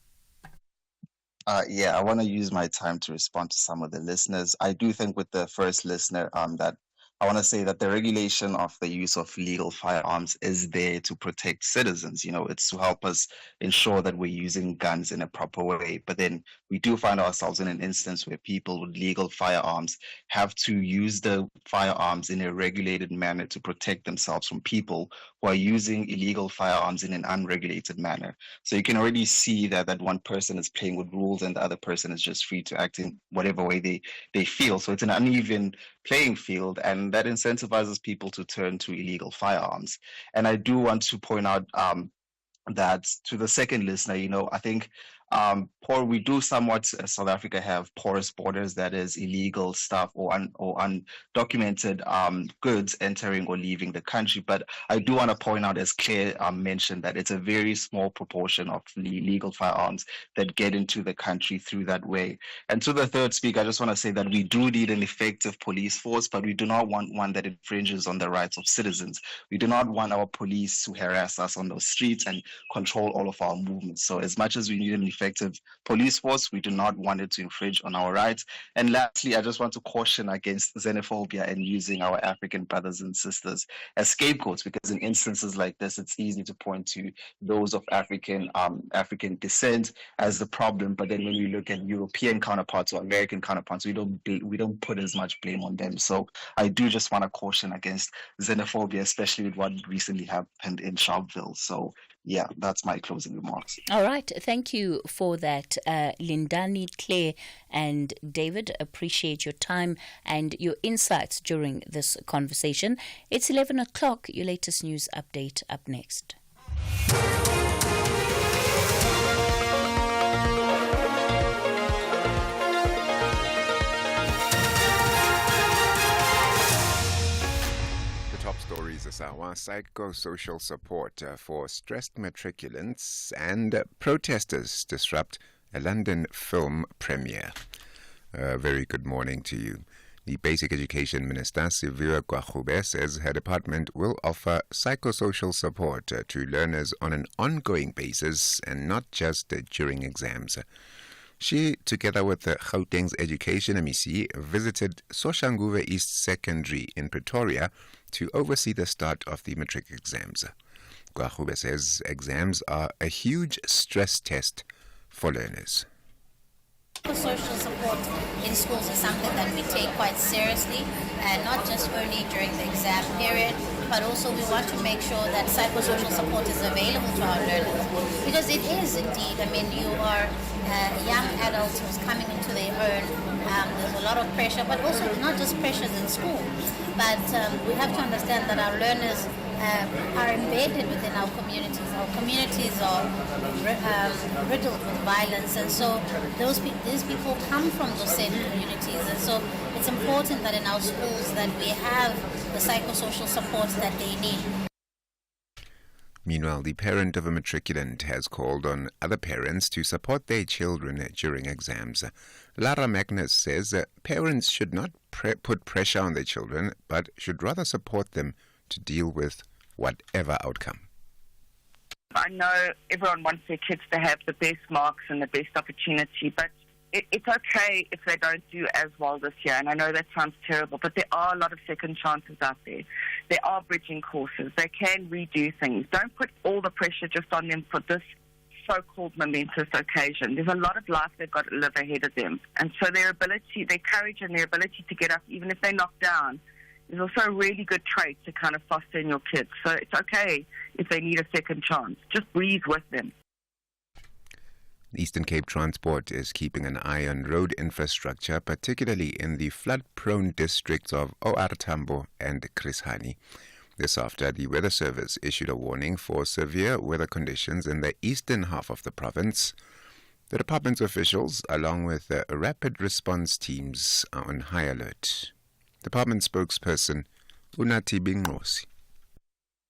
I want to use my time to respond to some of the listeners. I do think with the first listener that I want to say that the regulation of the use of legal firearms is there to protect citizens. It's to help us ensure that we're using guns in a proper way. But then we do find ourselves in an instance where people with legal firearms have to use the firearms in a regulated manner to protect themselves from people who are using illegal firearms in an unregulated manner. So you can already see that one person is playing with rules and the other person is just free to act in whatever way they feel. So it's an uneven playing field, and that incentivizes people to turn to illegal firearms. And I do want to point out that to the second listener, I think we do somewhat, South Africa have porous borders, that is illegal stuff or undocumented goods entering or leaving the country. But I do want to point out, as Claire mentioned, that it's a very small proportion of legal firearms that get into the country through that way. And to the third speaker, I just want to say that we do need an effective police force, but we do not want one that infringes on the rights of citizens. We do not want our police to harass us on those streets and control all of our movements. So as much as we need an effective police force. We do not want it to infringe on our rights. And lastly, I just want to caution against xenophobia and using our African brothers and sisters as scapegoats, because in instances like this, it's easy to point to those of African descent as the problem. But then when we look at European counterparts or American counterparts, we don't put as much blame on them. So I do just want to caution against xenophobia, especially with what recently happened in Sharpeville. So yeah, that's my closing remarks. All right. Thank you for that, Lindani, Claire, and David. Appreciate your time and your insights during this conversation. It's 11 o'clock. Your latest news update up next. Stories this hour: psychosocial support for stressed matriculants, and protesters disrupt a London film premiere. Very good morning to you. The Basic Education Minister, Siviwe Gwachube, says her department will offer psychosocial support to learners on an ongoing basis and not just during exams. She, together with Gauteng's Education MEC, visited Soshanguve East Secondary in Pretoria to oversee the start of the matric exams. Gwachube says exams are a huge stress test for learners. Social support in schools is something that we take quite seriously, and not just only during the exam period, but also we want to make sure that psychosocial support is available to our learners, because it is indeed, you are a young adult who's coming into their own. There's a lot of pressure, but also not just pressures in school, but we have to understand that our learners are embedded within our communities. Our communities are riddled with violence, and so these people come from those same communities, and so it's important that in our schools that we have the psychosocial support that they need. Meanwhile, the parent of a matriculant has called on other parents to support their children during exams. Lara Magnus says that parents should not put pressure on their children, but should rather support them to deal with whatever outcome. I know everyone wants their kids to have the best marks and the best opportunity, but it's okay if they don't do as well this year. And I know that sounds terrible, but there are a lot of second chances out there. There are bridging courses. They can redo things. Don't put all the pressure just on them for this so-called momentous occasion. There's a lot of life they've got to live ahead of them. And so their courage and their ability to get up, even if they're knocked down, is also a really good trait to kind of foster in your kids. So it's okay if they need a second chance. Just breathe with them. Eastern Cape Transport is keeping an eye on road infrastructure, particularly in the flood-prone districts of OR Tambo and Chris Hani. This after the Weather Service issued a warning for severe weather conditions in the eastern half of the province. The department's officials, along with rapid response teams, are on high alert. Department spokesperson Unati Bingosi.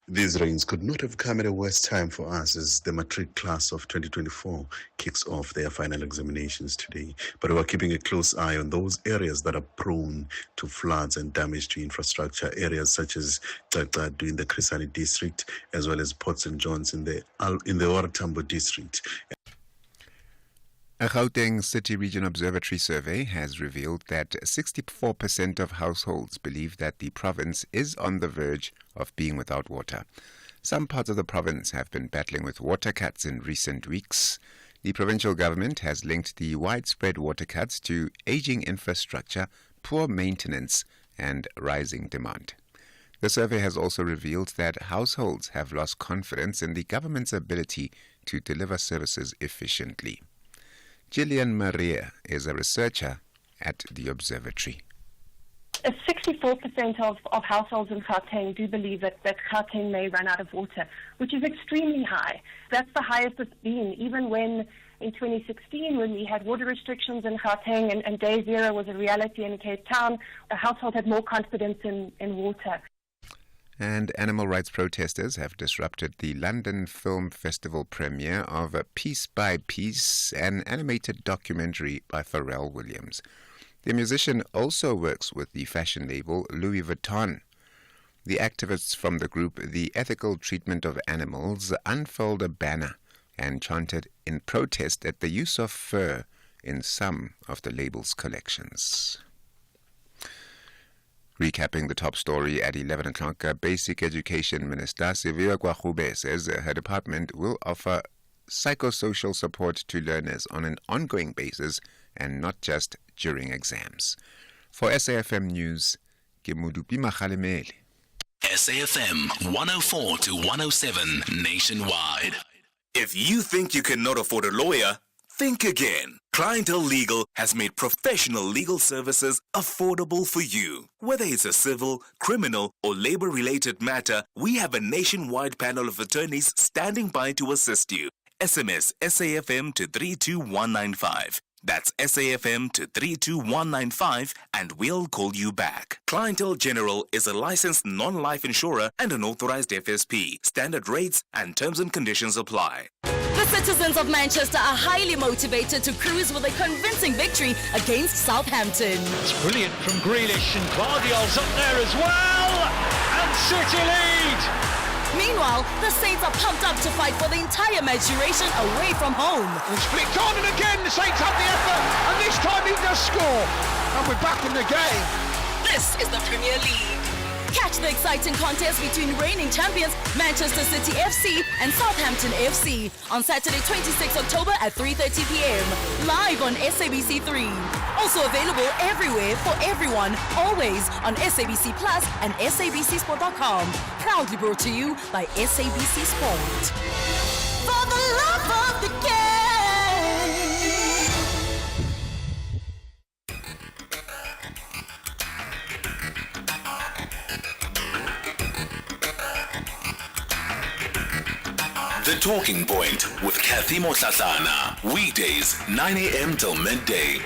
These rains could not have come at a worse time for us as the matric class of 2024 kicks off their final examinations today. But we are keeping a close eye on those areas that are prone to floods and damage to infrastructure, areas such as Takadu in the Krisani district, as well as Port St. John's in the OR Tambo district. A Gauteng City Region Observatory survey has revealed that 64% of households believe that the province is on the verge of being without water. Some parts of the province have been battling with water cuts in recent weeks. The provincial government has linked the widespread water cuts to aging infrastructure, poor maintenance, and rising demand. The survey has also revealed that households have lost confidence in the government's ability to deliver services efficiently. Gillian Maria is a researcher at the observatory. 64% of households in Gauteng do believe that Gauteng may run out of water, which is extremely high. That's the highest it's been, even when in 2016, when we had water restrictions in Gauteng and day zero was a reality in Cape Town, a household had more confidence in water. And animal rights protesters have disrupted the London Film Festival premiere of Piece by Piece, an animated documentary by Pharrell Williams. The musician also works with the fashion label Louis Vuitton. The activists from the group The Ethical Treatment of Animals unfurled a banner and chanted in protest at the use of fur in some of the label's collections. Recapping the top story at 11 o'clock, Basic Education Minister Siviwe Gwachube says her department will offer psychosocial support to learners on an ongoing basis and not just during exams. For SAFM News, ke Modupi Mohlahlana. SAFM 104 to 107 nationwide. If you think you cannot afford a lawyer, think again. Clientele Legal has made professional legal services affordable for you. Whether it's a civil, criminal, or labor-related matter, we have a nationwide panel of attorneys standing by to assist you. SMS SAFM to 32195. That's SAFM to 32195 and we'll call you back. Clientele General is a licensed non-life insurer and an authorized FSP. Standard rates and terms and conditions apply. The citizens of Manchester are highly motivated to cruise with a convincing victory against Southampton. It's brilliant from Grealish, and Guardiola's up there as well, and City lead. Meanwhile, the Saints are pumped up to fight for the entire match duration away from home. It's flicked on, and again the Saints have the effort, and this time he does score. And we're back in the game. This is the Premier League. Catch the exciting contest between reigning champions Manchester City FC and Southampton FC on Saturday 26 October at 3:30 p.m. live on SABC3. Also available everywhere for everyone, always on SABC Plus and SABCSport.com. Proudly brought to you by SABC Sport. For the love of the game. The Talking Point with Cathy Mohlahlana. Weekdays, 9 a.m. till midday.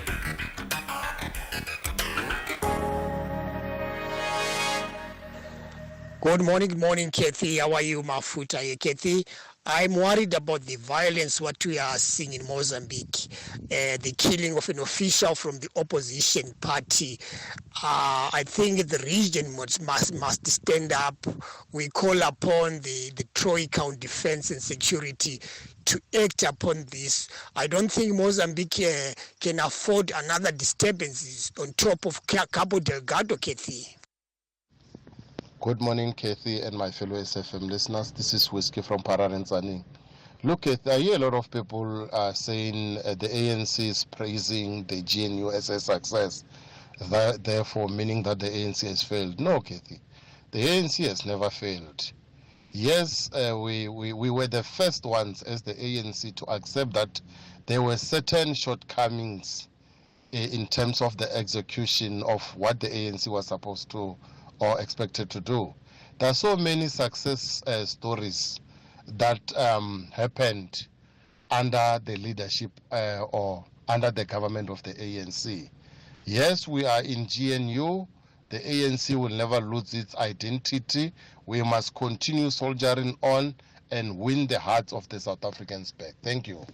Good morning, Cathy. How are you, Mafuta? Cathy, I'm worried about the violence what we are seeing in Mozambique, the killing of an official from the opposition party. I think the region must stand up. We call upon the Troika on Defense and Security to act upon this. I don't think Mozambique can afford another disturbances on top of Cabo Delgado, Cathy. Good morning, Cathy and my fellow SFM listeners. This is Whiskey from Pararenzani. Look, Cathy, I hear a lot of people saying the ANC is praising the GNU as a success, therefore meaning that the ANC has failed. No, Cathy, the ANC has never failed. Yes, we were the first ones as the ANC to accept that there were certain shortcomings in terms of the execution of what the ANC was supposed to or expected to do. There are so many success stories that happened under the leadership or under the government of the ANC. Yes, we are in GNU. The ANC will never lose its identity. We must continue soldiering on and win the hearts of the South Africans back. Thank you.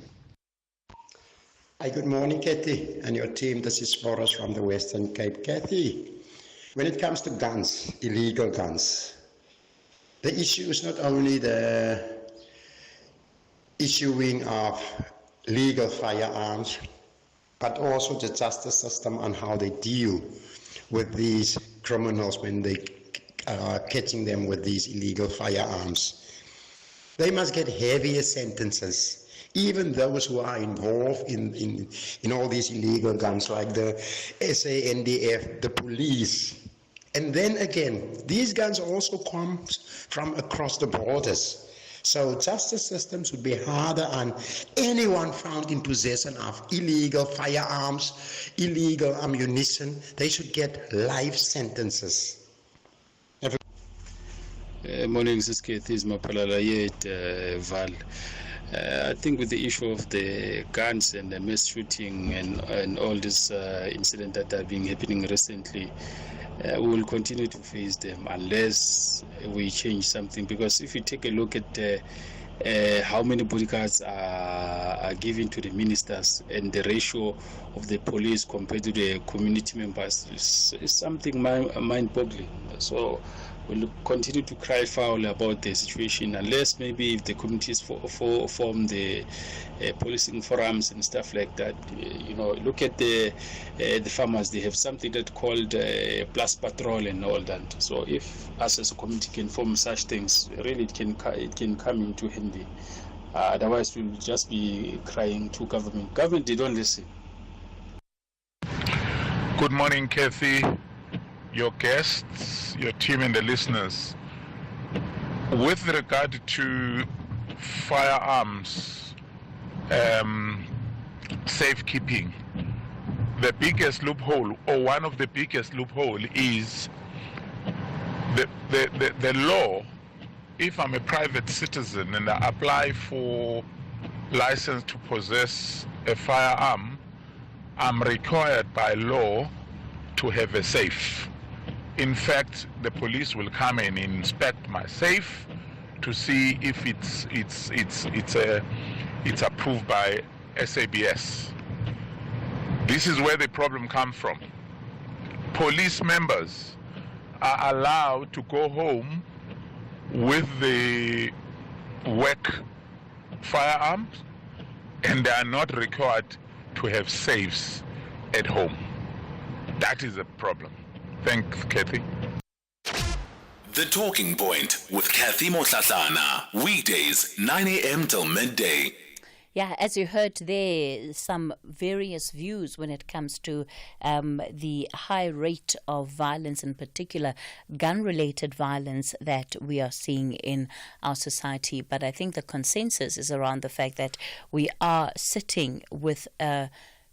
Hi, good morning, Cathy and your team. This is Boris from the Western Cape. Cathy, when it comes to guns, illegal guns, the issue is not only the issuing of legal firearms, but also the justice system and how they deal with these criminals when they are catching them with these illegal firearms. They must get heavier sentences. Even those who are involved in all these illegal guns, like the SANDF, the police. And then again, these guns also come from across the borders. So justice systems would be harder on anyone found in possession of illegal firearms, illegal ammunition. They should get life sentences. Morning, this is Cathy Mohlahlana, Val. I think with the issue of the guns and the mass shooting and all this incident that have been happening recently, we will continue to face them unless we change something. Because if you take a look at how many bodyguards are given to the ministers and the ratio of the police compared to the community members, is something mind-boggling. So will continue to cry foul about the situation unless maybe if the communities form the policing forums and stuff like that. Look at the farmers. They have something that called plus patrol and all that. So if us as a community can form such things, really it can come into handy. Otherwise we'll just be crying to government. Government, they don't listen. Good morning, Cathy, your guests, your team and the listeners. With regard to firearms safekeeping, the biggest loophole, or one of the biggest loophole, is the law. If I'm a private citizen and I apply for license to possess a firearm, I'm required by law to have a safe. In fact, the police will come and inspect my safe to see if it's approved by SABS. This is where the problem comes from. Police members are allowed to go home with the work firearms, and they are not required to have safes at home. That is a problem. Thanks, Cathy. The Talking Point with Cathy Mohlahlana. Weekdays, 9 a.m. till midday. Yeah, as you heard there, some various views when it comes to the high rate of violence, in particular gun-related violence that we are seeing in our society. But I think the consensus is around the fact that we are sitting with a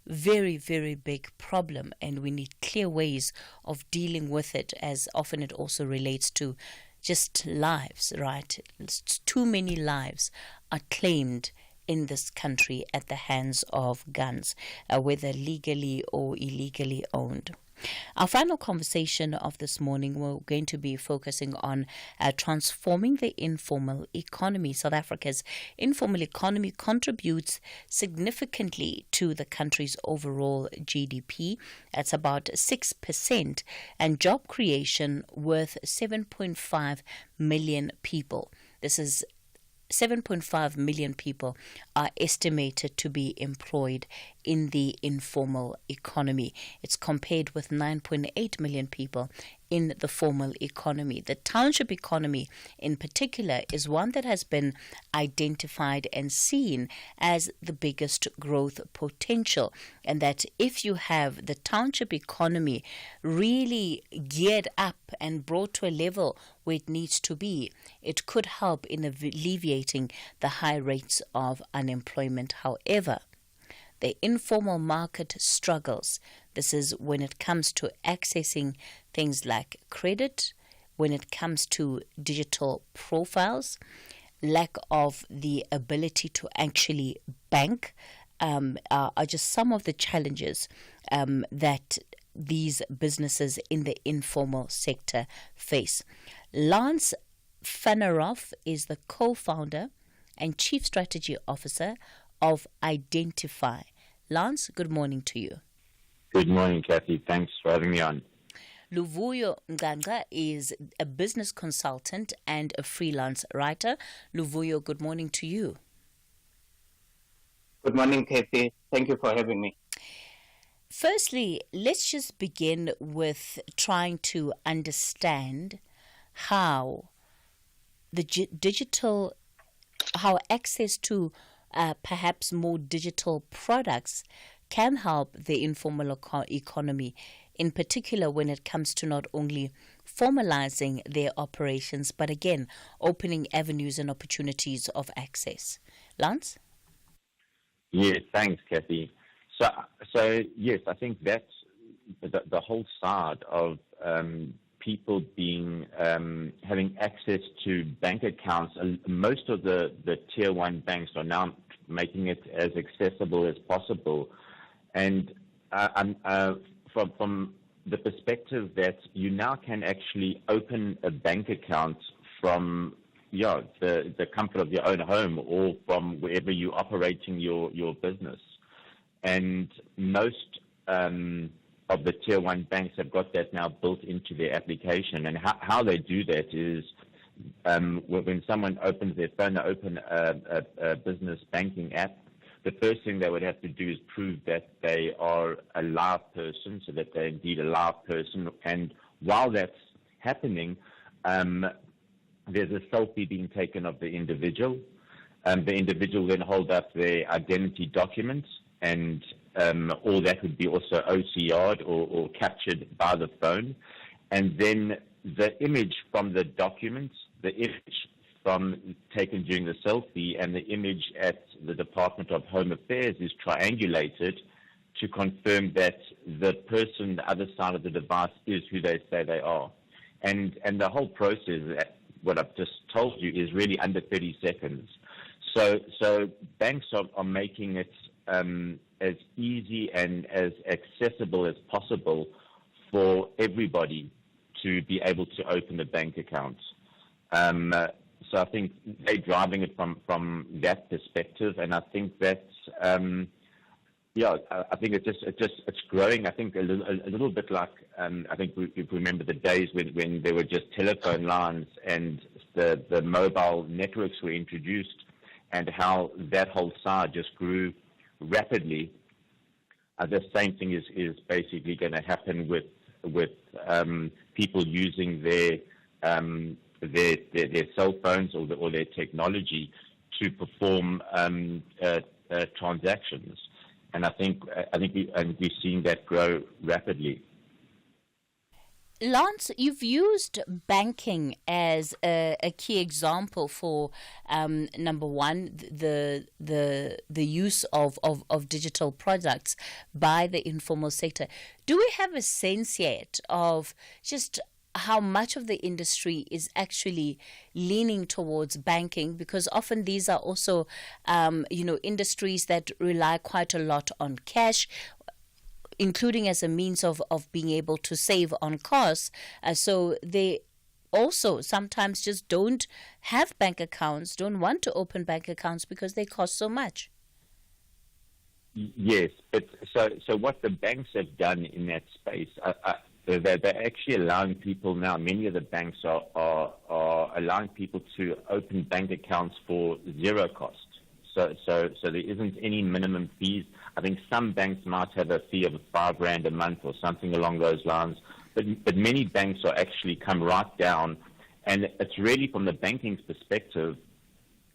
very, very big problem, and we need clear ways of dealing with it, as often it also relates to just lives, right? Too many lives are claimed in this country at the hands of guns, whether legally or illegally owned. Our final conversation of this morning, we're going to be focusing on transforming the informal economy. South Africa's informal economy contributes significantly to the country's overall GDP. That's about 6%, and job creation worth 7.5 million people. This is 7.5 million people are estimated to be employed in the informal economy. It's compared with 9.8 million people in the formal economy. The township economy in particular is one that has been identified and seen as the biggest growth potential, and that if you have the township economy really geared up and brought to a level where it needs to be, it could help in alleviating the high rates of unemployment. However, the informal market struggles. This is when it comes to accessing things like credit, when it comes to digital profiles, lack of the ability to actually bank, are just some of the challenges that these businesses in the informal sector face. Lance Faneroff is the co-founder and chief strategy officer of Identify. Lance, good morning to you. Good morning, Cathy. Thanks for having me on. Luvuyo Nganga is a business consultant and a freelance writer. Luvuyo, good morning to you. Good morning, Cathy. Thank you for having me. Firstly, let's just begin with trying to understand how the how access to perhaps more digital products can help the informal economy, in particular when it comes to not only formalizing their operations, but again, opening avenues and opportunities of access. Lance? Yes, thanks, Cathy. So yes, I think that's the whole side of people being having access to bank accounts. Most of the tier one banks are now making it as accessible as possible, and from the perspective that you now can actually open a bank account from the comfort of your own home or from wherever you're operating your business. And most of the tier one banks have got that now built into their application. And how they do that is when someone opens their phone, they open a business banking app. The first thing they would have to do is prove that they are a live person, so that they're indeed a live person. And while that's happening, there's a selfie being taken of the individual. The individual then hold up their identity documents, and all that would be also OCR'd or captured by the phone. And then the image from the documents, the image from taken during the selfie, and the image at the Department of Home Affairs is triangulated to confirm that the person, the other side of the device, is who they say they are. And the whole process, what I've just told you, is really under 30 seconds. So banks are making it as easy and as accessible as possible for everybody to be able to open a bank account. So I think they're driving it from that perspective, and I think that's I think it's growing. I think a little bit like I think we remember the days when there were just telephone lines and the mobile networks were introduced, and how that whole side just grew rapidly. The same thing is basically going to happen with people using their cell phones or their technology to perform transactions, and I think we're seeing that grow rapidly. Lance, you've used banking as a key example for number one, the use of digital products by the informal sector. Do we have a sense yet of just how much of the industry is actually leaning towards banking? Because often these are also industries that rely quite a lot on cash, including as a means of being able to save on costs. So they also sometimes just don't have bank accounts, don't want to open bank accounts because they cost so much. Yes, but so what the banks have done in that space, they're actually allowing people now, many of the banks are allowing people to open bank accounts for zero cost. So there isn't any minimum fees. I think some banks might have a fee of $5,000 a month or something along those lines, but many banks are actually come right down, and it's really from the banking's perspective,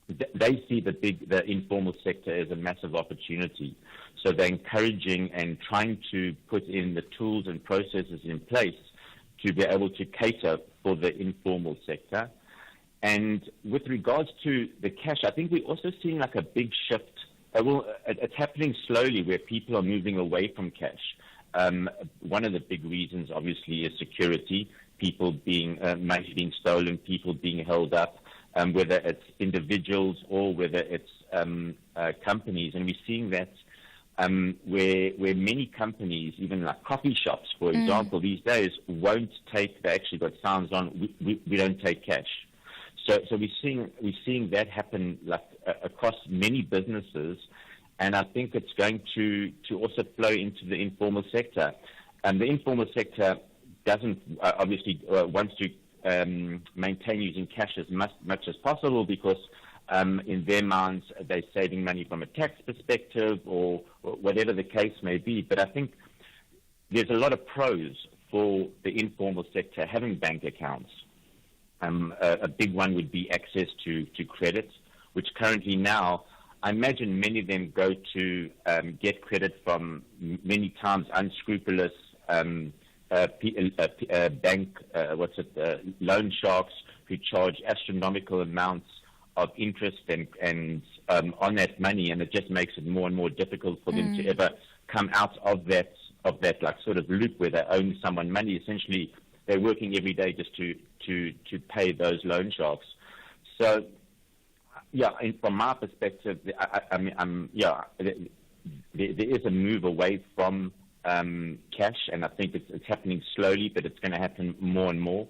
they see the informal sector as a massive opportunity. So they're encouraging and trying to put in the tools and processes in place to be able to cater for the informal sector. And with regards to the cash, I think we're also seeing like a big shift. It's happening slowly where people are moving away from cash. One of the big reasons, obviously, is security. People money being stolen, people being held up, whether it's individuals or whether it's companies. And we're seeing that where many companies, even like coffee shops, for example, these days won't take. They actually got signs on. We don't take cash. So we're seeing that happen like across many businesses, and I think it's going to also flow into the informal sector. And the informal sector doesn't obviously wants to maintain using cash as much as possible because in their minds they're saving money from a tax perspective or whatever the case may be. But I think there's a lot of pros for the informal sector having bank accounts. A big one would be access to credit, which currently now, I imagine many of them go to get credit from many times unscrupulous loan sharks who charge astronomical amounts of interest and on that money, and it just makes it more and more difficult for them to ever come out of that like sort of loop where they owe someone money. Essentially, they're working every day just to pay those loan sharks. So, yeah, from my perspective, there is a move away from cash, and I think it's happening slowly, but it's going to happen more and more.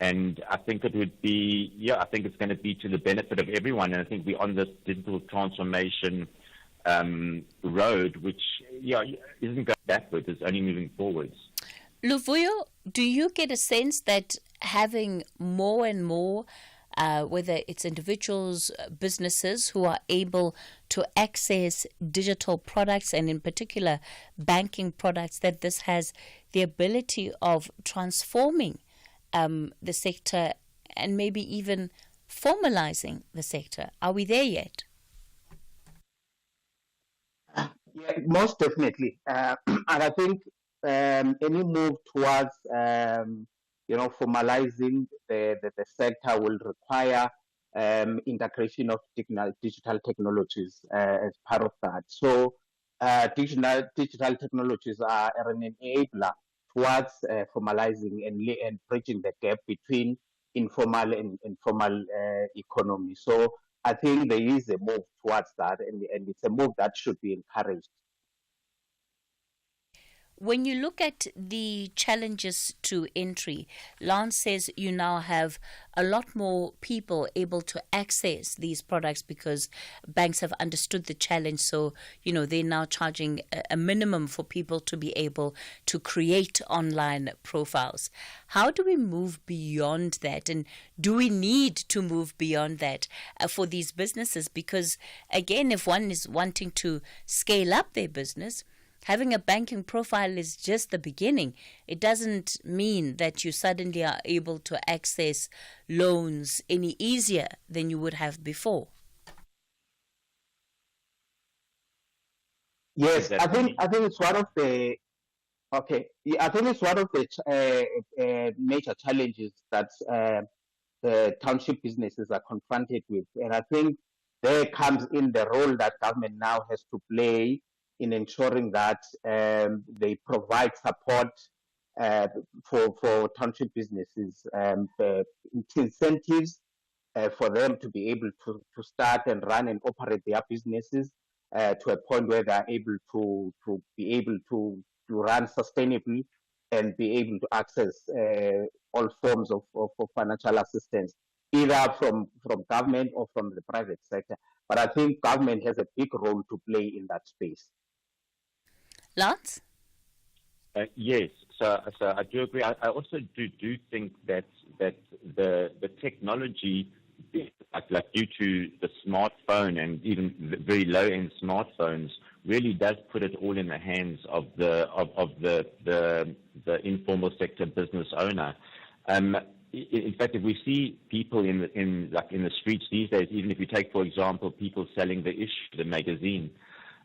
And I think it would be, I think it's going to be to the benefit of everyone. And I think we're on this digital transformation road, which isn't going backwards; it's only moving forwards. Luvuyo, do you get a sense that having more and more, whether it's individuals, businesses who are able to access digital products and in particular banking products, that this has the ability of transforming the sector and maybe even formalizing the sector? Are we there yet? Yeah, most definitely. And I think any move towards formalizing the sector will require integration of digital technologies as part of that. So digital technologies are an enabler towards formalizing and bridging the gap between informal and formal economy. So I think there is a move towards that, and it's a move that should be encouraged. When you look at the challenges to entry, Lance says you now have a lot more people able to access these products because banks have understood the challenge. So, they're now charging a minimum for people to be able to create online profiles. How do we move beyond that? And do we need to move beyond that for these businesses? Because, again, if one is wanting to scale up their business, having a banking profile is just the beginning. It doesn't mean that you suddenly are able to access loans any easier than you would have before. Yes, I think it's one of the major challenges that the township businesses are confronted with, and I think there comes in the role that government now has to play in ensuring that they provide support for township businesses, incentives for them to be able to start and run and operate their businesses to a point where they are able to be able to run sustainably and be able to access all forms of financial assistance, either from government or from the private sector. But I think government has a big role to play in that space. Lance? Yes, so I do agree. I also do think that the technology, like due to the smartphone and even the very low end smartphones, really does put it all in the hands of the informal sector business owner. In fact, if we see people in the streets these days, even if you take, for example, people selling the magazine.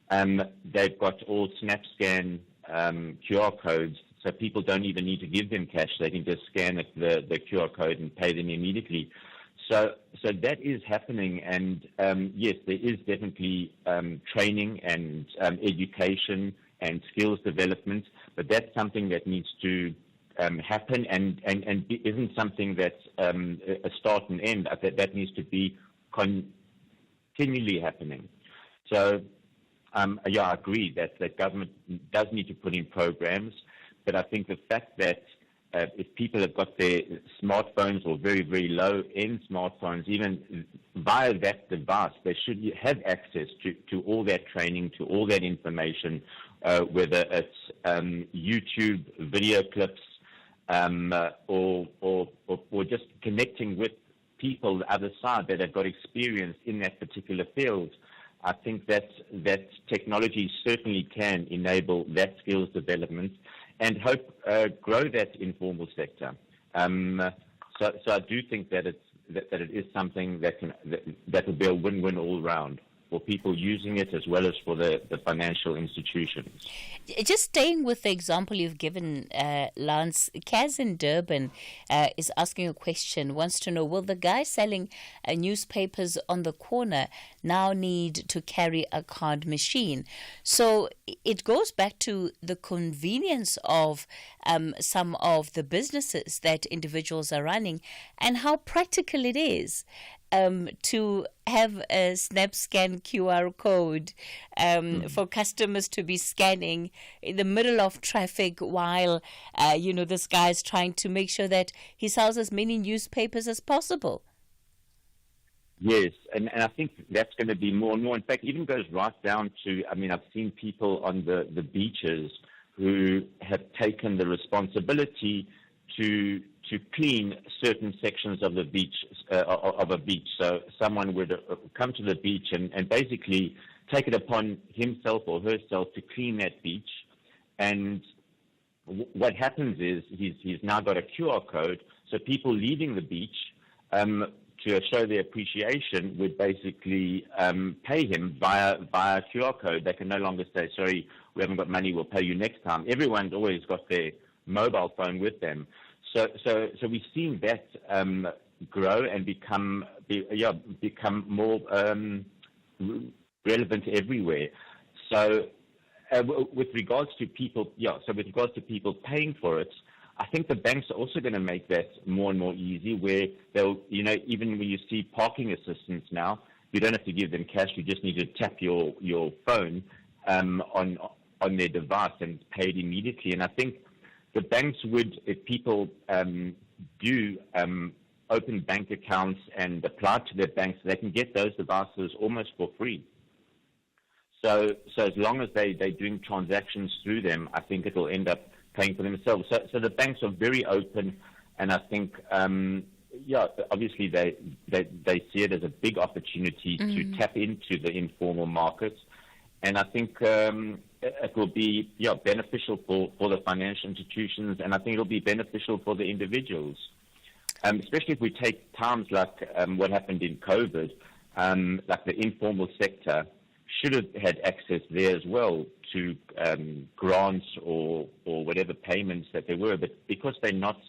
They've got all SnapScan QR codes, so people don't even need to give them cash. They can just scan the QR code and pay them immediately. So that is happening, and yes, there is definitely training and education and skills development, but that's something that needs to happen and isn't something that's a start and end. That needs to be continually happening. So. I agree that the government does need to put in programs, but I think the fact that if people have got their smartphones or very, very low-end smartphones, even via that device, they should have access to all that training, to all that information, whether it's YouTube video clips or just connecting with people the other side that have got experience in that particular field. I think that technology certainly can enable that skills development and help grow that informal sector. So I do think that it is something that will be a win-win all round for people using it as well as for the financial institutions. Just staying with the example you've given, Lance, Kaz in Durban is asking a question, wants to know, will the guy selling newspapers on the corner now need to carry a card machine? So it goes back to the convenience of some of the businesses that individuals are running and how practical it is. To have a SnapScan QR code for customers to be scanning in the middle of traffic while, this guy is trying to make sure that he sells as many newspapers as possible. Yes, and I think that's going to be more and more. In fact, even goes right down to, I mean, I've seen people on the beaches who have taken the responsibility to clean certain sections of the beach, of a beach. So someone would come to the beach and basically take it upon himself or herself to clean that beach. And what happens is he's now got a QR code, so people leaving the beach to show their appreciation would basically pay him via QR code. They can no longer say, sorry, we haven't got money, we'll pay you next time. Everyone's always got their mobile phone with them. So we've seen that grow and become more relevant everywhere. So with regards to people paying for it, I think the banks are also going to make that more and more easy, where they'll, even when you see parking assistants now, you don't have to give them cash. You just need to tap your phone on their device and pay it immediately. And I think the banks would, if people do open bank accounts and apply to their banks, they can get those devices almost for free. So as long as they're doing transactions through them, I think it'll end up paying for themselves. So the banks are very open, and I think, obviously they see it as a big opportunity to tap into the informal markets, and I think it will be beneficial for the financial institutions, and I think it'll be beneficial for the individuals, especially if we take times like what happened in COVID, like the informal sector should have had access there as well to grants or whatever payments that there were, but because they're not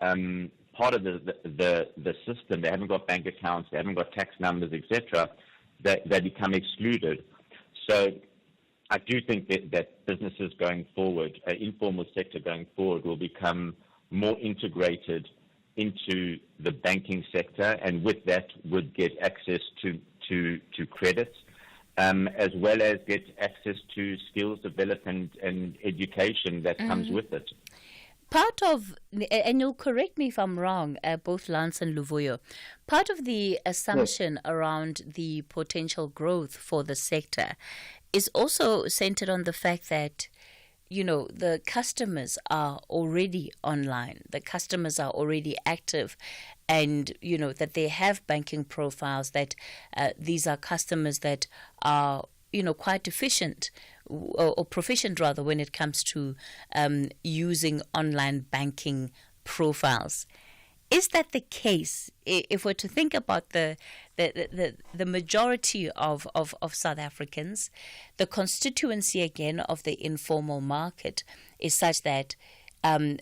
part of the system, they haven't got bank accounts, they haven't got tax numbers, etc., they become excluded. So I do think that businesses going forward, informal sector going forward, will become more integrated into the banking sector, and with that would get access to credit, as well as get access to skills development and education that comes with it. Part of, and you'll correct me if I'm wrong, both Lance and Luvuyo, part of the assumption around the potential growth for the sector is also centered on the fact that, the customers are already online, the customers are already active, and, that they have banking profiles, that these are customers that are, quite efficient or proficient rather when it comes to using online banking profiles. Is that the case? If we're to think about the majority of South Africans, the constituency again of the informal market is such that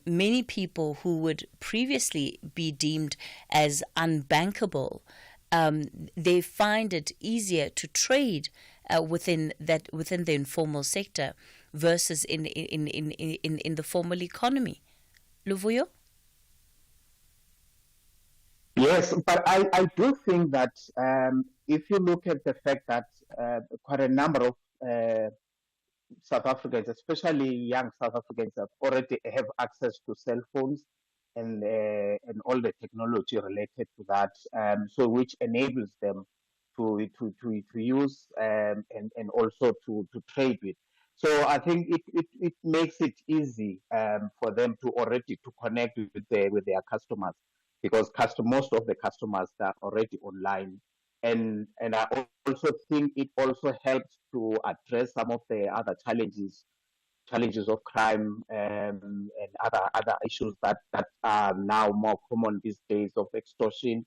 many people who would previously be deemed as unbankable, they find it easier to trade within the informal sector versus in the formal economy. Luvuyo? Yes, but I do think that if you look at the fact that quite a number of South Africans, especially young South Africans, already have access to cell phones and all the technology related to that, so which enables them to use and also to trade with. So I think it makes it easy for them to already to connect with their customers, because most of the customers are already online. And I also think it also helps to address some of the other challenges of crime and other issues that are now more common these days, of extortion.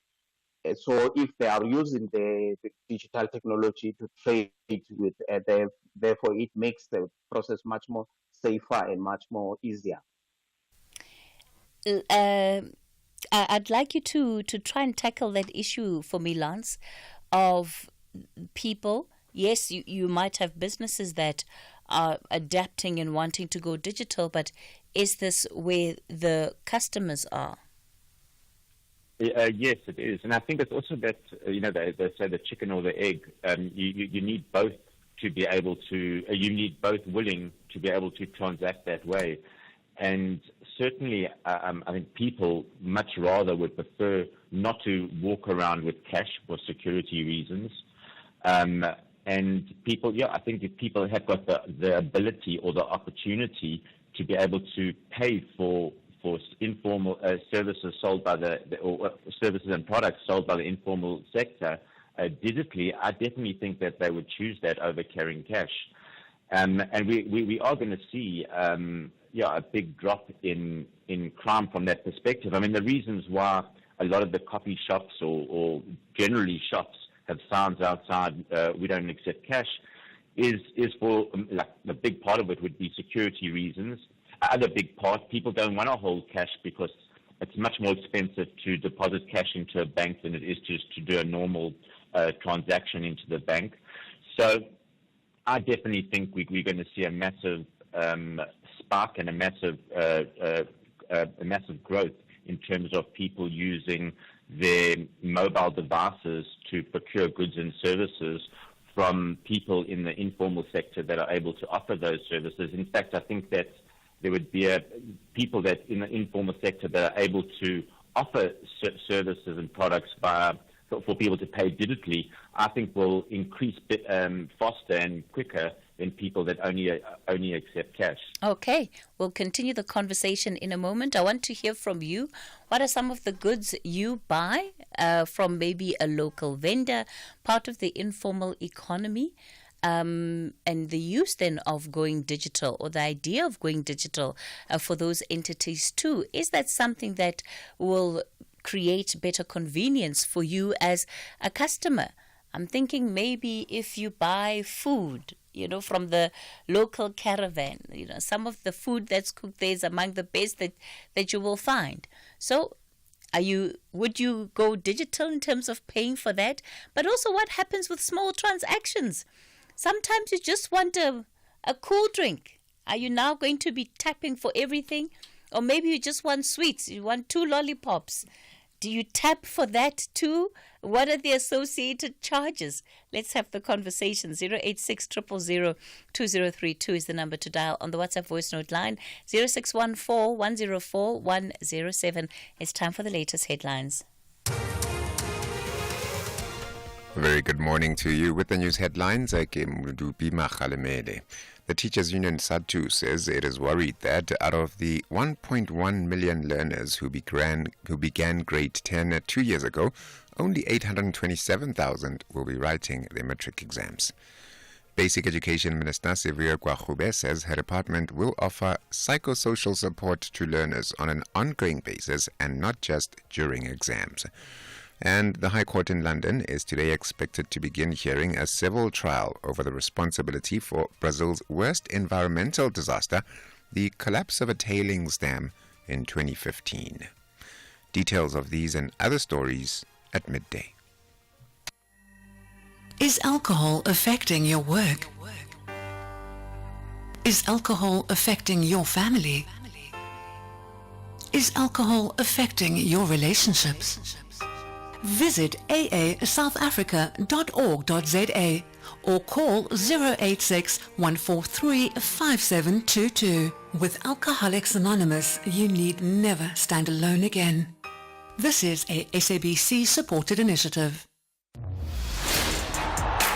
So if they are using the digital technology to trade with, therefore it makes the process much more safer and much more easier. I'd like you to try and tackle that issue for me, Lance, of people. Yes, you might have businesses that are adapting and wanting to go digital, but is this where the customers are? Yes, it is. And I think it's also that, they say the chicken or the egg. You need both to be able to, you need both willing to be able to transact that way. And certainly, I think people much rather would prefer not to walk around with cash for security reasons. And people, I think if people have got the ability or the opportunity to be able to pay for informal services sold by or services and products sold by the informal sector digitally, I definitely think that they would choose that over carrying cash. And we are going to see a big drop in crime from that perspective. I mean, the reasons why a lot of the coffee shops or generally shops have signs outside, we don't accept cash, is for, like, the big part of it would be security reasons. Other big part, people don't want to hold cash because it's much more expensive to deposit cash into a bank than it is just to do a normal transaction into the bank. So I definitely think we're going to see a massive spark and a massive growth in terms of people using their mobile devices to procure goods and services from people in the informal sector that are able to offer those services. In fact, I think that there would be people that in the informal sector that are able to offer services and products for people to pay digitally, I think will increase faster and quicker than people that only accept cash. Okay, we'll continue the conversation in a moment. I want to hear from you. What are some of the goods you buy from maybe a local vendor, part of the informal economy? And the use then of going digital, or the idea of going digital for those entities too. Is that something that will create better convenience for you as a customer? I'm thinking maybe if you buy food, from the local caravan, some of the food that's cooked there is among the best that you will find. So would you go digital in terms of paying for that? But also, what happens with small transactions? Sometimes you just want a cool drink. Are you now going to be tapping for everything? Or maybe you just want sweets. You want 2 lollipops. Do you tap for that too? What are the associated charges? Let's have the conversation. 086 000 2032 is the number to dial on the WhatsApp voice note line. 0614 104 107. It's time for the latest headlines. Very good morning to you. With the news headlines, Cathy Mohlahlana. The Teachers Union SADTU says it is worried that out of the 1.1 million learners who began grade 10 2 years ago, only 827,000 will be writing their matric exams. Basic Education Minister Siviwe Gwachube says her department will offer psychosocial support to learners on an ongoing basis and not just during exams. And the High Court in London is today expected to begin hearing a civil trial over the responsibility for Brazil's worst environmental disaster, the collapse of a tailings dam in 2015. Details of these and other stories at midday. Is alcohol affecting your work? Is alcohol affecting your family? Is alcohol affecting your relationships? Visit aasouthafrica.org.za or call 086 143 5722. With Alcoholics Anonymous, you need never stand alone again. This is a SABC supported initiative.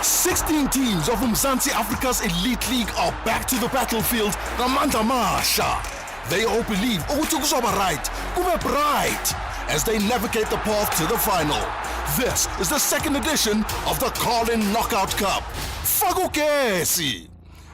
16 teams of Mzansi Africa's Elite League are back to the battlefield. Ngamandla Masha. They all believe ukuthi kuzoba right, kube bright, as they navigate the path to the final. This is the second edition of the Carlin Knockout Cup. Fagukesi.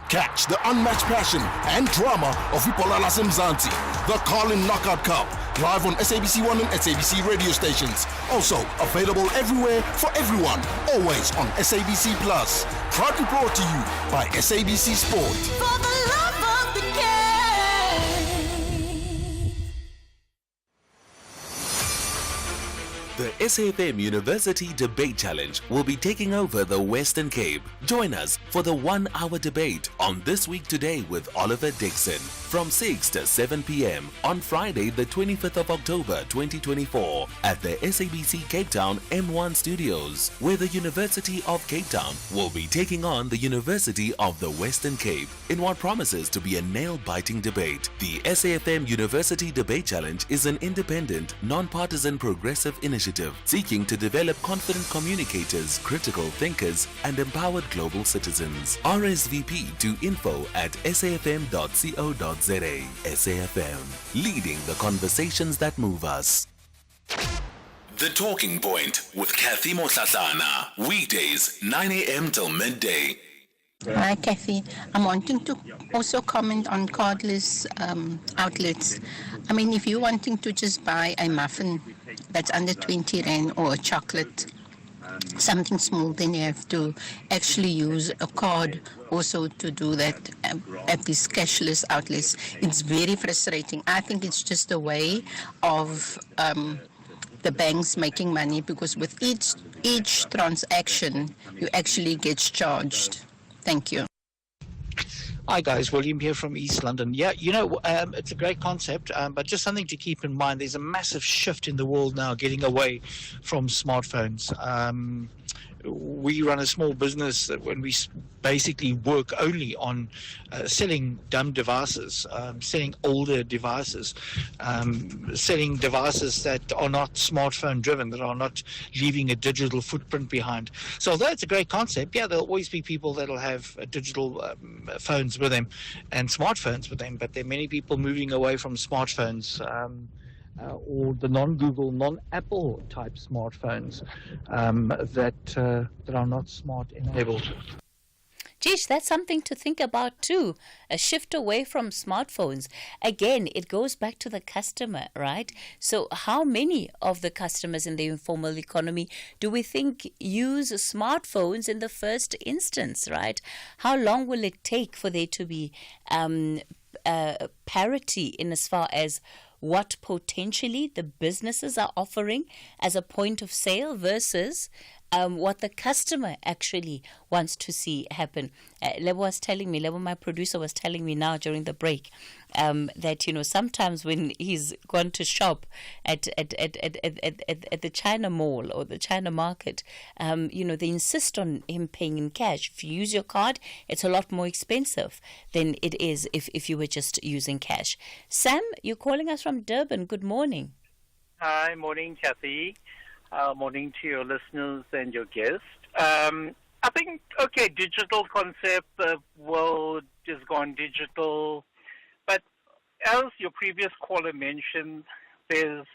Catch the unmatched passion and drama of Ipola Lasemzansi. The Carlin Knockout Cup, live on SABC1 and SABC radio stations. Also available everywhere for everyone, always on SABC Plus. Proudly brought to you by SABC Sport. For the love of the game. The SAFM University Debate Challenge will be taking over the Western Cape. Join us for the 1-hour debate on This Week Today with Oliver Dixon from 6 to 7 p.m. on Friday the 25th of October 2024 at the SABC Cape Town M1 Studios, where the University of Cape Town will be taking on the University of the Western Cape in what promises to be a nail-biting debate. The SAFM University Debate Challenge is an independent, non-partisan progressive initiative seeking to develop confident communicators, critical thinkers, and empowered global citizens. RSVP to info@safm.co.za. SAFM, leading the conversations that move us. The Talking Point with Cathy Mohlahlana. Weekdays, 9 a.m. till midday. Hi, Cathy. I'm wanting to also comment on cardless outlets. I mean, if you're wanting to just buy a muffin that's under 20 Rand or a chocolate, something small, then you have to actually use a card also to do that at these cashless outlets. It's very frustrating. I think it's just a way of the banks making money, because with each transaction, you actually get charged. Thank you. Hi guys, William here from East London. Yeah, it's a great concept, but just something to keep in mind. There's a massive shift in the world now, getting away from smartphones. We run a small business that when we basically work only on selling dumb devices, selling older devices, selling devices that are not smartphone driven, that are not leaving a digital footprint behind. So although it's a great concept, yeah, there'll always be people that'll have digital phones with them and smartphones with them, but there are many people moving away from smartphones. Or the non-Google, non-Apple type smartphones that are not smart enabled. Geez, that's something to think about too. A shift away from smartphones. Again, it goes back to the customer, right? So how many of the customers in the informal economy do we think use smartphones in the first instance, right? How long will it take for there to be parity in as far as what potentially the businesses are offering as a point of sale versus what the customer actually wants to see happen. Lebo, my producer, was telling me now during the break that, sometimes when he's gone to shop at the China Mall or the China Market, they insist on him paying in cash. If you use your card, it's a lot more expensive than it is if you were just using cash. Sam, you're calling us from Durban. Good morning. Hi, morning, Cathy. Morning to your listeners and your guests. I think, digital concept, the world has gone digital. But as your previous caller mentioned, has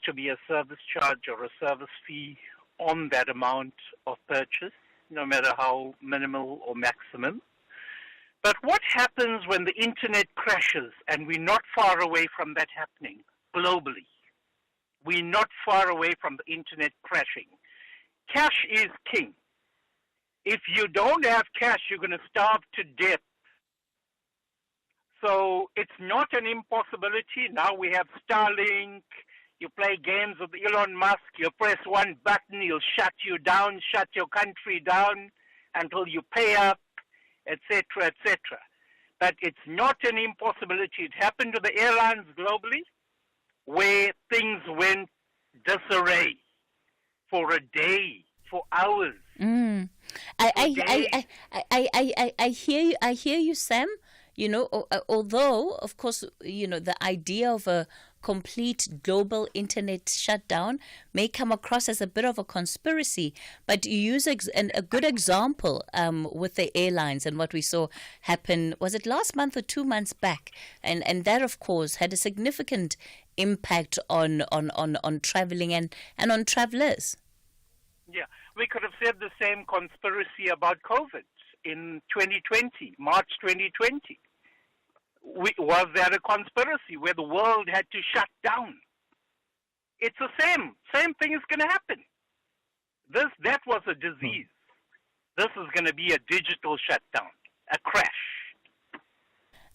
to be a service charge or a service fee on that amount of purchase, no matter how minimal or maximum. But what happens when the internet crashes, and we're not far away from that happening globally? We're not far away from the internet crashing. Cash is king. If you don't have cash, you're going to starve to death. So it's not an impossibility. Now we have Starlink. You play games with Elon Musk. You press one button, he'll shut you down, shut your country down until you pay up, etc., etc. But it's not an impossibility. It happened to the airlines globally, where things went disarray for a day, for hours. I hear you, Sam. Although, of course, the idea of a complete global internet shutdown may come across as a bit of a conspiracy, but you use a good example with the airlines and what we saw happen, was it last month or 2 months back? And that, of course, had a significant impact on traveling and on travelers. Yeah, we could have said the same conspiracy about COVID in 2020, March 2020. Was there a conspiracy where the world had to shut down? It's the same thing is going to happen. That was a disease. This is going to be a digital shutdown, a crash.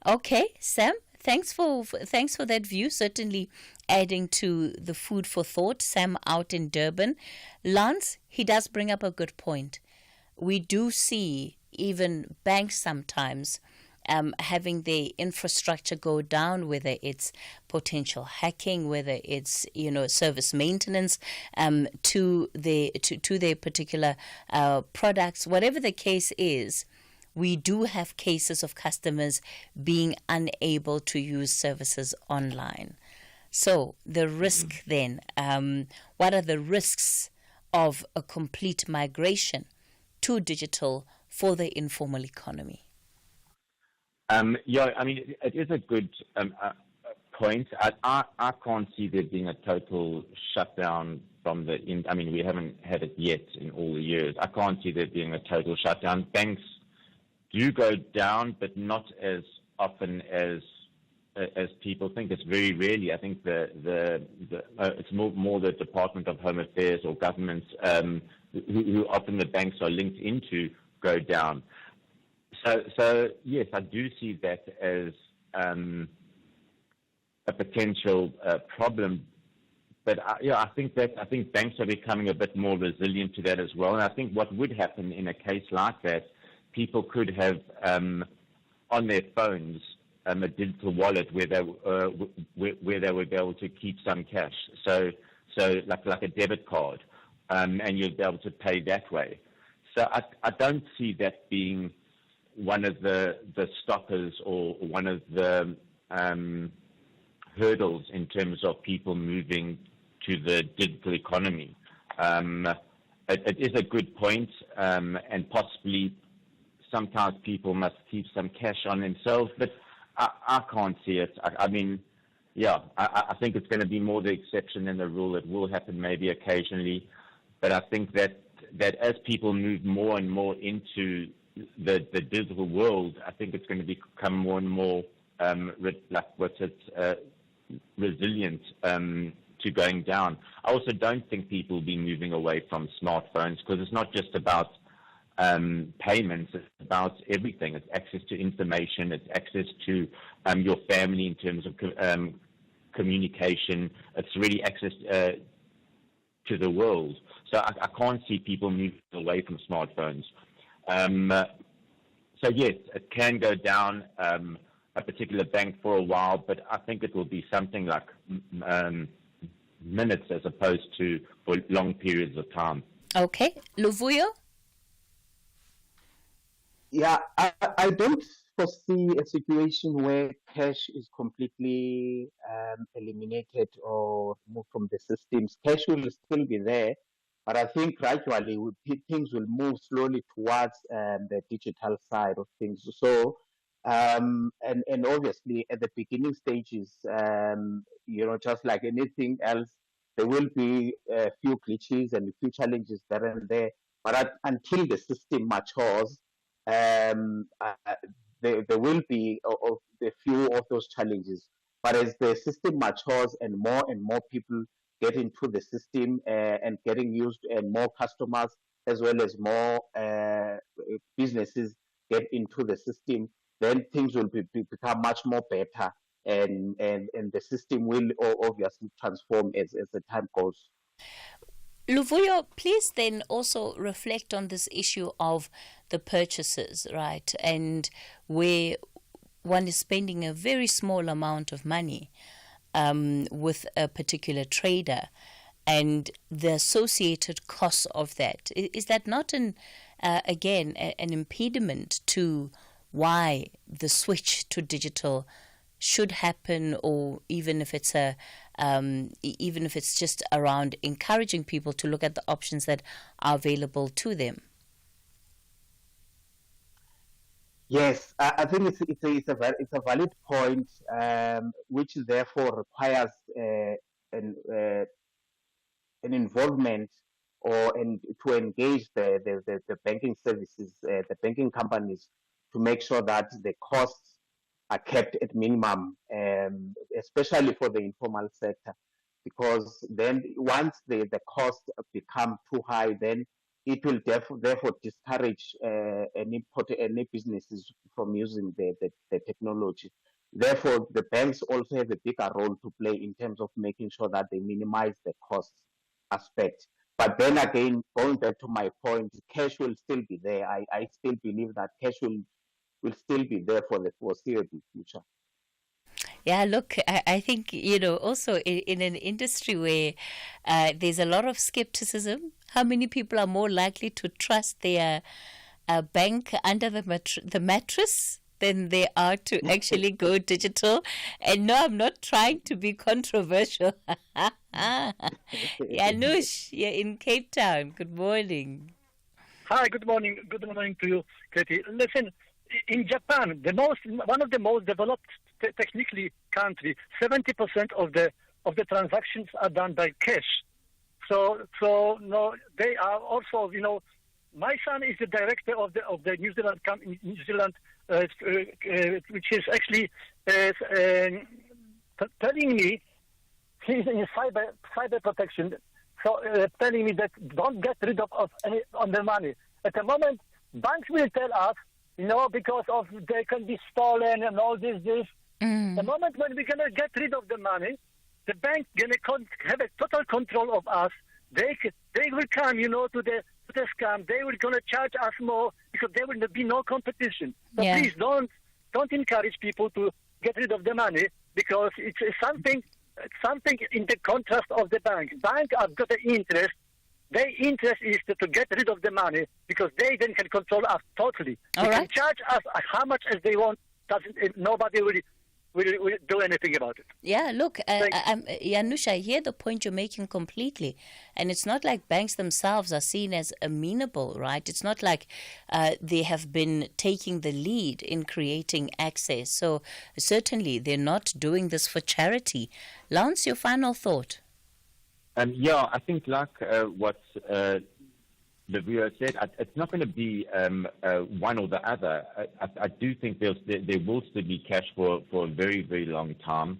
Okay, Sam, Thanks for that view. Certainly adding to the food for thought. Sam out in Durban. Lance, he does bring up a good point. We do see even banks sometimes having their infrastructure go down, whether it's potential hacking, whether it's service maintenance to their particular products, whatever the case is. We do have cases of customers being unable to use services online. So the risk then, what are the risks of a complete migration to digital for the informal economy? Yeah, I mean, it is a good point. I can't see there being a total shutdown from I mean, we haven't had it yet in all the years. I can't see there being a total shutdown. Banks do go down, but not as often as people think. It's very rarely. I think it's more the Department of Home Affairs or governments who often the banks are linked into go down. So yes, I do see that as a potential problem. But I think banks are becoming a bit more resilient to that as well. And I think what would happen in a case like that, people could have on their phones a digital wallet where they would be able to keep some cash. So like a debit card, and you'd be able to pay that way. So I don't see that being one of the stoppers or one of the hurdles in terms of people moving to the digital economy. It is a good point, and possibly sometimes people must keep some cash on themselves, but I can't see it. I mean, yeah, I think it's going to be more the exception than the rule. It will happen maybe occasionally, but I think that as people move more and more into the digital world, I think it's going to become more and more resilient to going down. I also don't think people will be moving away from smartphones because it's not just about payments, it's about everything. It's access to information, it's access to your family in terms of communication. It's really access to the world. So I can't see people moving away from smartphones. So yes, it can go down a particular bank for a while, but I think it will be something like minutes as opposed to for long periods of time. Okay. Luvuyo? Yeah, I don't foresee a situation where cash is completely eliminated or moved from the systems. Cash will still be there, but I think gradually things will move slowly towards the digital side of things. So, and obviously at the beginning stages, just like anything else, there will be a few glitches and a few challenges there and there. But until the system matures, there will be a few of those challenges. But as the system matures and more people get into the system and getting used, and more customers as well as more businesses get into the system, then things will become much more better, and the system will obviously transform as the time goes. Luvuyo, please then also reflect on this issue of the purchases, right? And where one is spending a very small amount of money with a particular trader and the associated costs of that. Is that not an impediment to why the switch to digital should happen, or even if it's just around encouraging people to look at the options that are available to them? Yes, I think it's a valid point, which therefore requires an involvement to engage the banking services, the banking companies, to make sure that the costs are kept at minimum, especially for the informal sector, because then once the costs become too high, then it will therefore discourage any businesses from using the technology. Therefore, the banks also have a bigger role to play in terms of making sure that they minimize the cost aspect. But then again, going back to my point, cash will still be there. I still believe that cash will still be there for the foreseeable future. Yeah, look, I think, also in an industry where there's a lot of skepticism, how many people are more likely to trust their bank under the mattress than they are to actually go digital? And no, I'm not trying to be controversial. Janusz, you're in Cape Town. Good morning. Hi, good morning. Good morning to you, Cathy. Listen, in Japan, one of the most developed technically country, 70% of the transactions are done by cash. So no, they are also, my son is the director of the New Zealand which is actually telling me he's in cyber protection. So telling me that don't get rid of any on the money. At the moment, banks will tell us, because of they can be stolen and all this. The moment when we're gonna get rid of the money, the bank gonna have a total control of us. They will come, to the scam. They will gonna charge us more because there will be no competition. So please don't encourage people to get rid of the money because it's something in the contrast of the bank. Bank have got an interest. Their interest is to get rid of the money because they then can control us totally. They can charge us how much as they want. Nobody will do anything about it. Yeah, look, Janusz, I hear the point you're making completely. And it's not like banks themselves are seen as amenable, right? It's not like they have been taking the lead in creating access. So certainly they're not doing this for charity. Lance, your final thought? I think like what the viewer said, it's not going to be one or the other. I do think there will still be cash for a very, very long time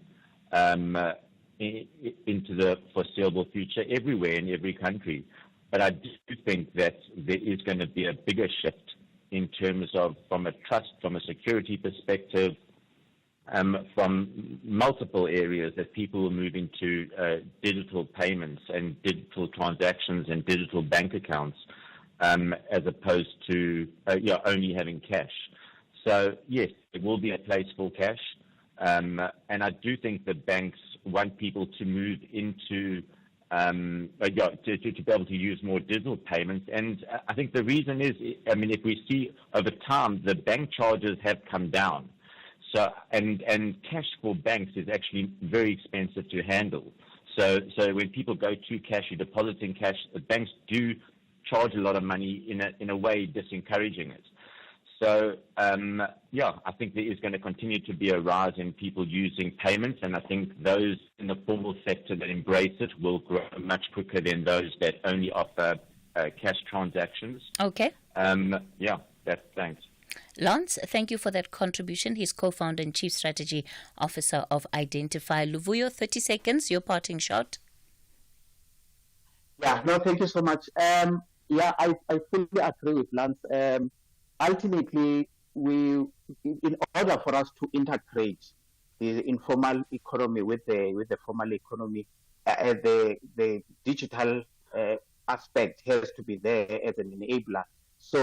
into the foreseeable future everywhere in every country. But I do think that there is going to be a bigger shift in terms of from a trust, from a security perspective, from multiple areas that people will move into digital payments and digital transactions and digital bank accounts as opposed to only having cash. So, yes, it will be a place for cash. And I do think that banks want people to move into to be able to use more digital payments. And I think the reason is, if we see over time, the bank charges have come down. So, and cash for banks is actually very expensive to handle. So when people go to cash, you deposit in cash, the banks do charge a lot of money in a way disencouraging it. So, I think there is going to continue to be a rise in people using payments, and I think those in the formal sector that embrace it will grow much quicker than those that only offer cash transactions. Okay. Thanks. Lance, thank you for that contribution. He's co-founder and chief strategy officer of Identify. Luvuyo, 30 seconds, your parting shot. Thank you so much. I fully agree with Lance. Ultimately, in order for us to integrate the informal economy with the formal economy, the digital aspect has to be there as an enabler. So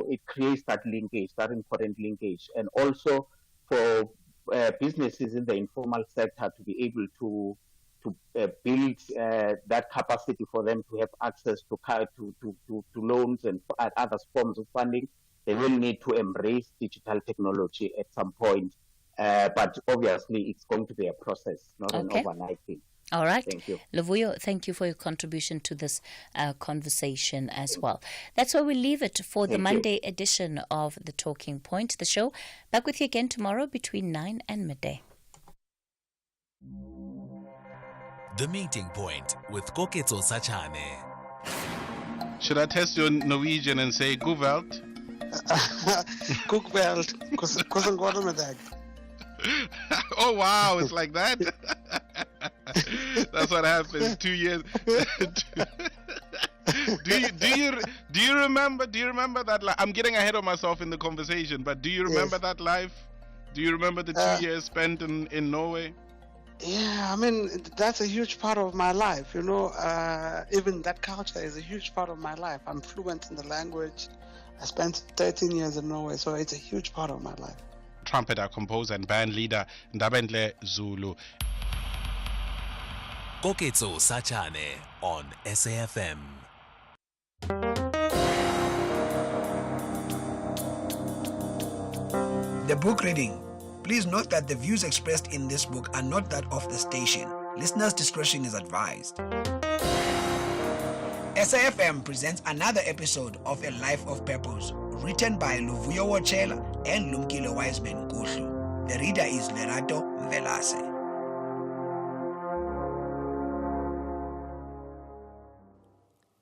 it creates that linkage, that important linkage, and also for businesses in the informal sector to be able to build that capacity for them to have access to loans and other forms of funding. They will need to embrace digital technology at some point, but obviously it's going to be a process, not an overnight thing. All right. Thank you. Luvuyo, thank you for your contribution to this conversation as well. That's where we leave it for the Monday edition of The Talking Point, the show. Back with you again tomorrow between 9 and midday. The Meeting Point with Koketso Sachane. Should I test your Norwegian and say Guvelt? Cookbelt. Hvordan går det med deg? Oh wow, it's like that. That's what happened 2 years. do you remember that I'm getting ahead of myself in the conversation, but do you remember that live? Do you remember the 2 years spent in Norway? Yeah, I mean, that's a huge part of my life, even that culture is a huge part of my life. I'm fluent in the language. I spent 13 years in Norway, so it's a huge part of my life. Trumpeter, composer, and band leader Ndabendle Zulu. Koketso Sachane on SAFM. The book reading. Please note that the views expressed in this book are not that of the station. Listeners' discretion is advised. SAFM presents another episode of A Life of Purpose, written by Luvuyo Wochela and Lumkile Wiseman Kuhlu. The reader is Lerato Velase.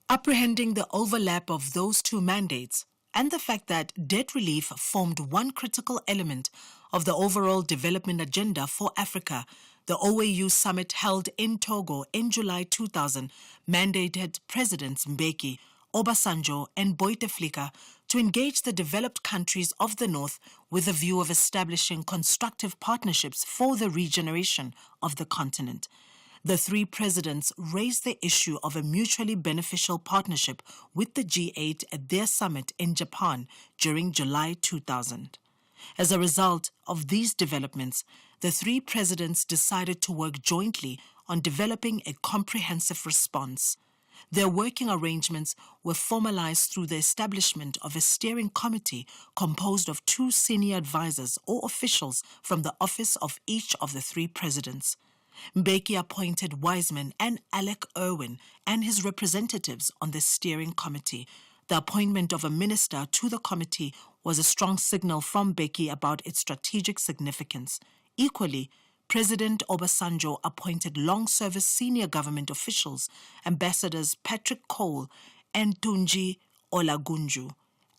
Apprehending the overlap of those two mandates and the fact that debt relief formed one critical element of the overall development agenda for Africa, the OAU summit held in Togo in July 2000 mandated Presidents Mbeki, Obasanjo and Bouteflika to engage the developed countries of the North with a view of establishing constructive partnerships for the regeneration of the continent. The three presidents raised the issue of a mutually beneficial partnership with the G8 at their summit in Japan during July 2000. As a result of these developments, the three presidents decided to work jointly on developing a comprehensive response. Their working arrangements were formalized through the establishment of a steering committee composed of two senior advisors or officials from the office of each of the three presidents. Mbeki appointed Wiseman and Alec Irwin and his representatives on the steering committee. The appointment of a minister to the committee was a strong signal from Mbeki about its strategic significance. Equally, President Obasanjo appointed long-service senior government officials, Ambassadors Patrick Cole and Tunji Olagunju,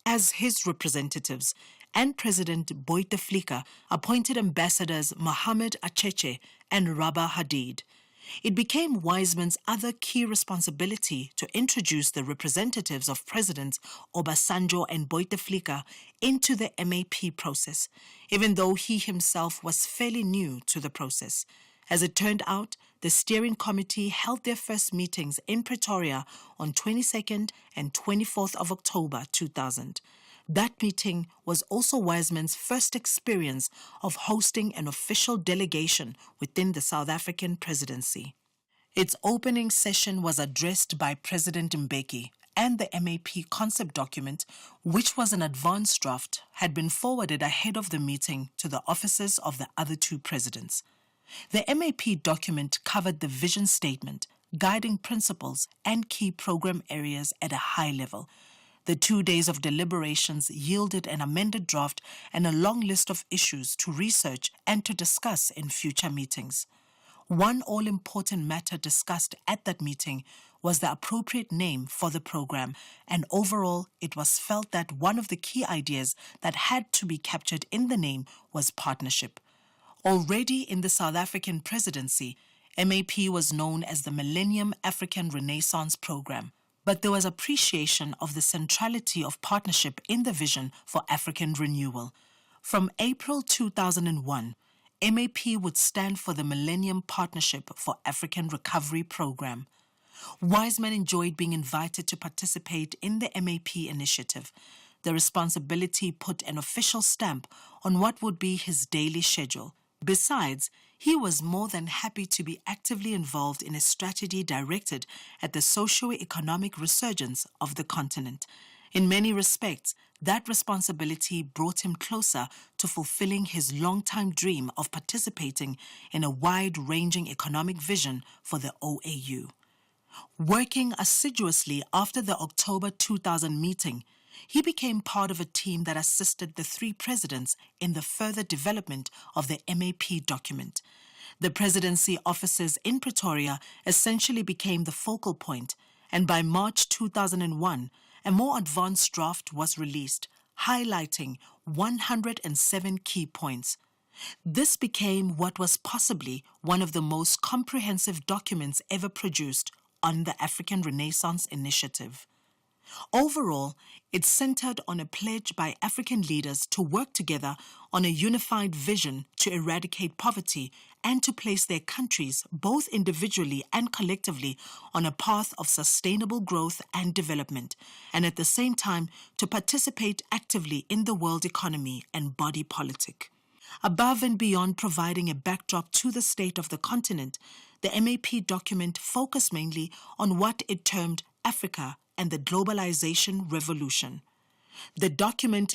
as his representatives, and President Bouteflika appointed Ambassadors Mohamed Acheche and Rabah Hadid. It became Wiseman's other key responsibility to introduce the representatives of Presidents Obasanjo and Bouteflika into the MAP process, even though he himself was fairly new to the process. As it turned out, the steering committee held their first meetings in Pretoria on 22nd and 24th of October 2000. That meeting was also Wiseman's first experience of hosting an official delegation within the South African presidency. Its opening session was addressed by President Mbeki, and the MAP concept document, which was an advanced draft, had been forwarded ahead of the meeting to the offices of the other two presidents. The MAP document covered the vision statement, guiding principles, and key program areas at a high level. The 2 days of deliberations yielded an amended draft and a long list of issues to research and to discuss in future meetings. One all-important matter discussed at that meeting was the appropriate name for the program, and overall it was felt that one of the key ideas that had to be captured in the name was partnership. Already in the South African presidency, MAP was known as the Millennium African Renaissance Program. But there was appreciation of the centrality of partnership in the vision for African renewal. From April 2001, MAP would stand for the Millennium Partnership for African Recovery Program. Wiseman enjoyed being invited to participate in the MAP initiative. The responsibility put an official stamp on what would be his daily schedule. Besides, he was more than happy to be actively involved in a strategy directed at the socio-economic resurgence of the continent. In many respects, that responsibility brought him closer to fulfilling his long-time dream of participating in a wide-ranging economic vision for the OAU. Working assiduously after the October 2000 meeting, he became part of a team that assisted the three presidents in the further development of the MAP document. The presidency offices in Pretoria essentially became the focal point, and by March 2001, a more advanced draft was released, highlighting 107 key points. This became what was possibly one of the most comprehensive documents ever produced on the African Renaissance Initiative. Overall, it centered on a pledge by African leaders to work together on a unified vision to eradicate poverty and to place their countries, both individually and collectively, on a path of sustainable growth and development, and at the same time to participate actively in the world economy and body politic. Above and beyond providing a backdrop to the state of the continent, the MAP document focused mainly on what it termed Africa and the globalization revolution. The document